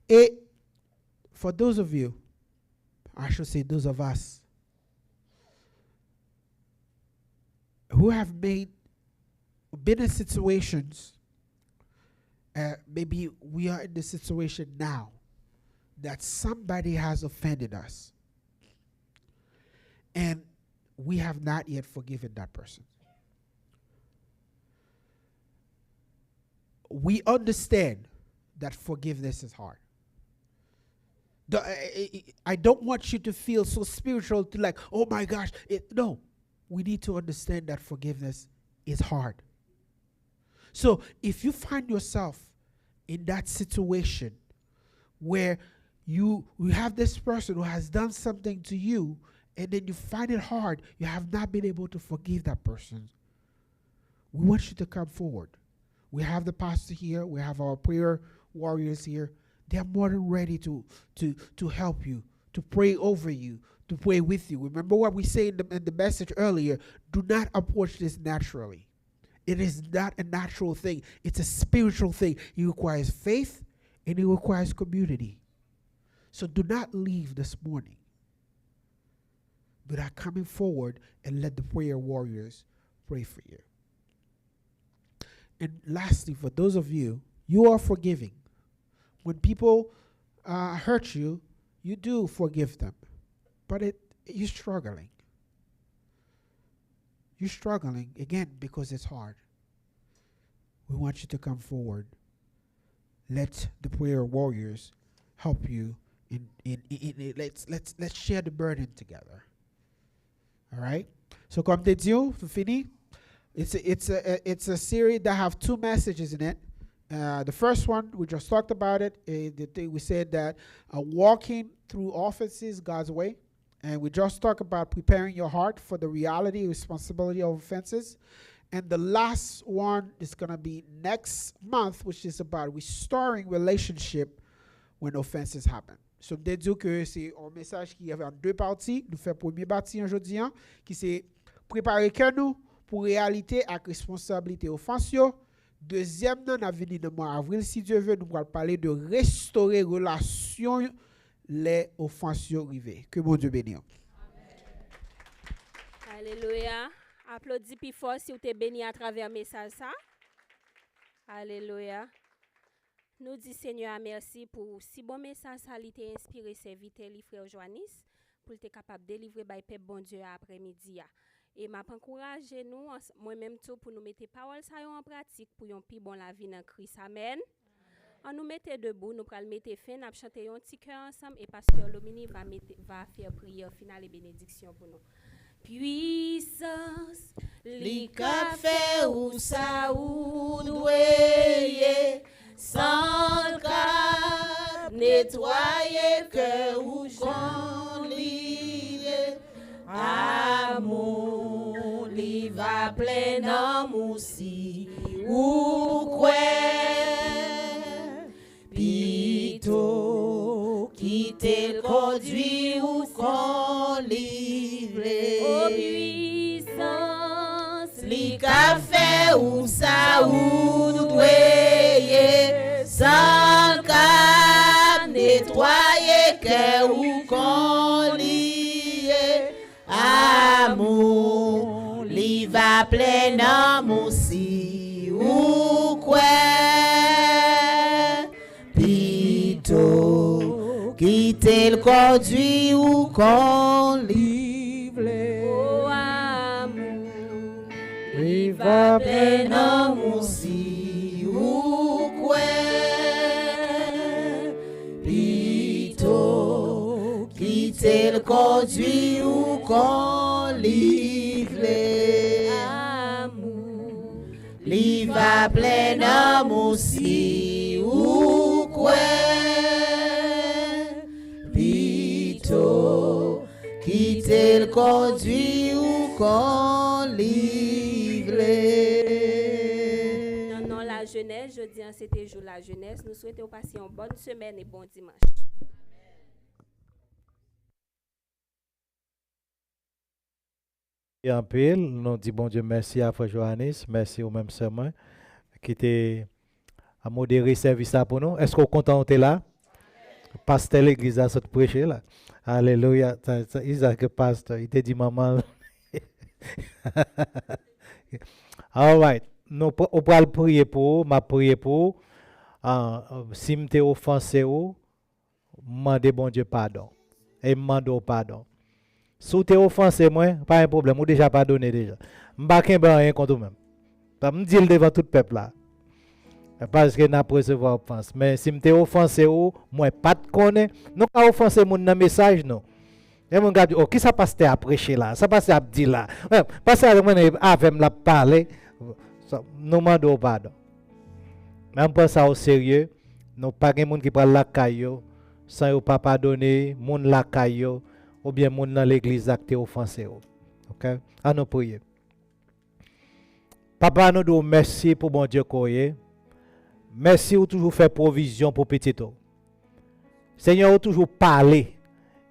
Et for those of you, I should say those of us who have been in situations, maybe we are in the situation now that somebody has offended us and we have not yet forgiven that person. we understand that forgiveness is hard. I don't want you to feel so spiritual to like, oh my gosh. No, we need to understand that forgiveness is hard. So if you find yourself in that situation where you have this person who has done something to you, and then you find it hard, you have not been able to forgive that person, we want you to come forward. We have the pastor here. We have our prayer warriors here. They are more than ready to help you, to pray over you, to pray with you. Remember what we said in the message earlier. Do not approach this naturally. It is not a natural thing. It's a spiritual thing. It requires faith and it requires community. So do not leave this morning without coming forward and let the prayer warriors pray for you. And lastly, for those of you, you are forgiving. When people hurt you, you do forgive them. But you're struggling. You're struggling, again, because it's hard. We want you to come forward. Let the prayer warriors help you. Let's share the burden together. All right? So, comme te dit, for fini, it's a series that have two messages in it. The first one, we just talked about it. We said that walking through offenses God's way. And we just talked about preparing your heart for the reality and responsibility of offenses. And the last one is going to be next month, which is about restoring relationship when offenses happen. So, je dis que c'est un message qui avait en deux parties. Nous faisons première partie aujourd'hui, qui c'est préparer que nous pour réalité avec responsabilité offensive. Deuxième, nous avons venu de mois avril, si Dieu veut, nous allons parler de restaurer relation les offenses arrivées. Que mon Dieu bénisse. Alléluia. Applaudis plus fort si vous êtes béni à travers le message. Alléluia. Nous disons Seigneur merci pour si bon message ça t'a inspiré serviteur li frère Joannis pour être capable de délivrer by peuple bon Dieu après-midi. Et m'a encourager nous moi-même tout pour nous mettre parole ça en pratique pour yon pi bon la vie dans Christ. Amen. On nous mette debout, nous pral mettre fin, n'a chanter un petit cœur ensemble et pasteur Lomini va faire prière finale et bénédiction pour nous. Puissance li ka fait ou ça ou doué sans ka nettoyer que ou lié amour li va plein d'amour si ou quoi pito quitter le conduit ou qu'on livrer oh puissance li ka fait ou ça ou doué sans ka nettoyer que ou qu'on lié amour li va plein d'amour si ou quoi pito quitter le conduit ou qu'on livre oh amour li va plein d'amour si ou quoi pito quitter le conduit ou qu'on livre amour li va plein d'amour si ou quoi pito quitter le conduit ou qu'on livre. Non, la jeunesse, je dis c'était jour la jeunesse. Nous souhaitons passer une bonne semaine et bon dimanche. Et en pile, nous disons bon Dieu merci à Frère Johannis, merci au même serment qui était à modérer service là pour nous. Est-ce qu'on est content d'être là? Pasteur l'église a cette prêcher là. Alléluia. Isaac le pasteur, il t'a dit maman. All right. Nous on va prier pour, m'a prier pour si m'te offensé ou demander bon Dieu pardon et demander pardon. Si tu es offensé, moi, pas un problème, ou déjà pardonné déjà. Je ne vais pas rien contre vous-même. Je me dis devant tout le peuple là. Parce que n'a recevoir offense. Mais si m'te offensé ou, moi pas de connaît, nous pas offenser mon dans message non. Et mon gars dit, oh, qui ça passe à prêcher là? Ça passe à dire là. Ouais, parce que avec me la parler, nous demandons pardon. Même pas ça au sérieux, nous pas de monde qui prend la caillou sans yo pas pardonner, moun la caillou ou bien moun dans l'église acte offensé. OK? À nous prier. Papa, nous disons merci pour bon Dieu koye. Merci ou toujours fait provision pour petit. Seigneur, ou toujours parler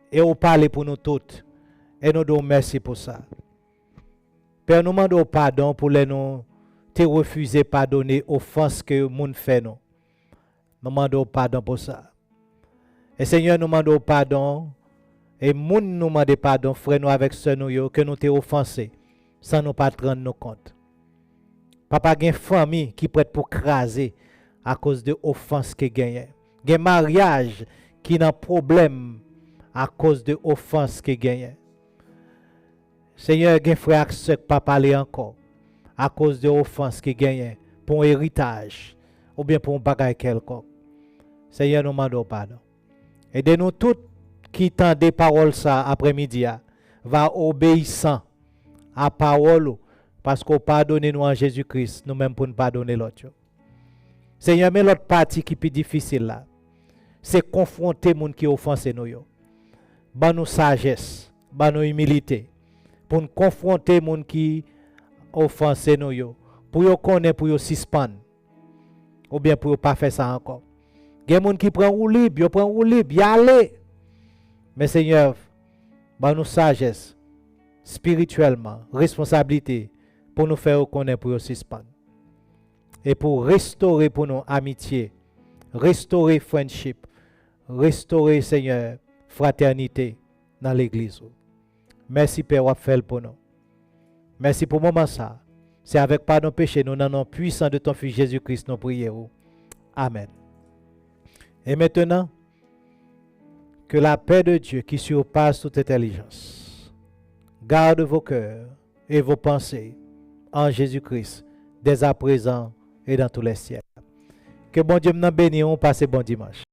et ou parler pour nous toutes. Et nous disons merci pour ça. Père, nous demandons pardon pour les nous te refuser pardonner offense que moun fait nous. Nous demandons pardon pour ça. Et Seigneur, nous demandons pardon et moun nous demande pardon frère nous avec sœur nous que nous te offensé sans nous pas rendre nous compte. Papa, il y a une famille qui prête pour craser à cause de offense que gagne. Il y a un mariage qui a un problème à cause de offense que gagne. Seigneur, il y a un frère qui ne peut pas parler encore à cause de offense que gagne pour un héritage ou bien pour un bagage quelconque. Seigneur, nous demandons pardon. Aidez-nous tous qui tendent des paroles ça après-midi, va obéissant à parole parce qu'on pardonne nous en Jésus-Christ, nous-mêmes pour nous pardonner l'autre. Seigneur, mais l'autre partie qui est plus difficile là, c'est confronter les gens qui offensent nous. Ban nous sagesse, ban nous humilité, pour nous confronter les gens qui offensent nous, pour nous connaître, pour nous suspendre, ou bien pour nous pas faire ça encore. Il y a des gens qui prennent ou libre, y aller. Mais Seigneur, ban nous sagesse, spirituellement, responsabilité, pour nous faire reconnaître, pour nous suspendre. Et pour restaurer pour nous amitié, restaurer friendship, restaurer, Seigneur, fraternité dans l'église. Merci, Père, vous fait pour nous. Merci pour le moment ça. C'est avec pardon péché, nous dans le puissant de ton Fils Jésus-Christ, nous prions. Amen. Et maintenant, que la paix de Dieu qui surpasse toute intelligence garde vos cœurs et vos pensées en Jésus-Christ, dès à présent et dans tous les siècles. Que bon Dieu nous bénisse, on passe bon dimanche.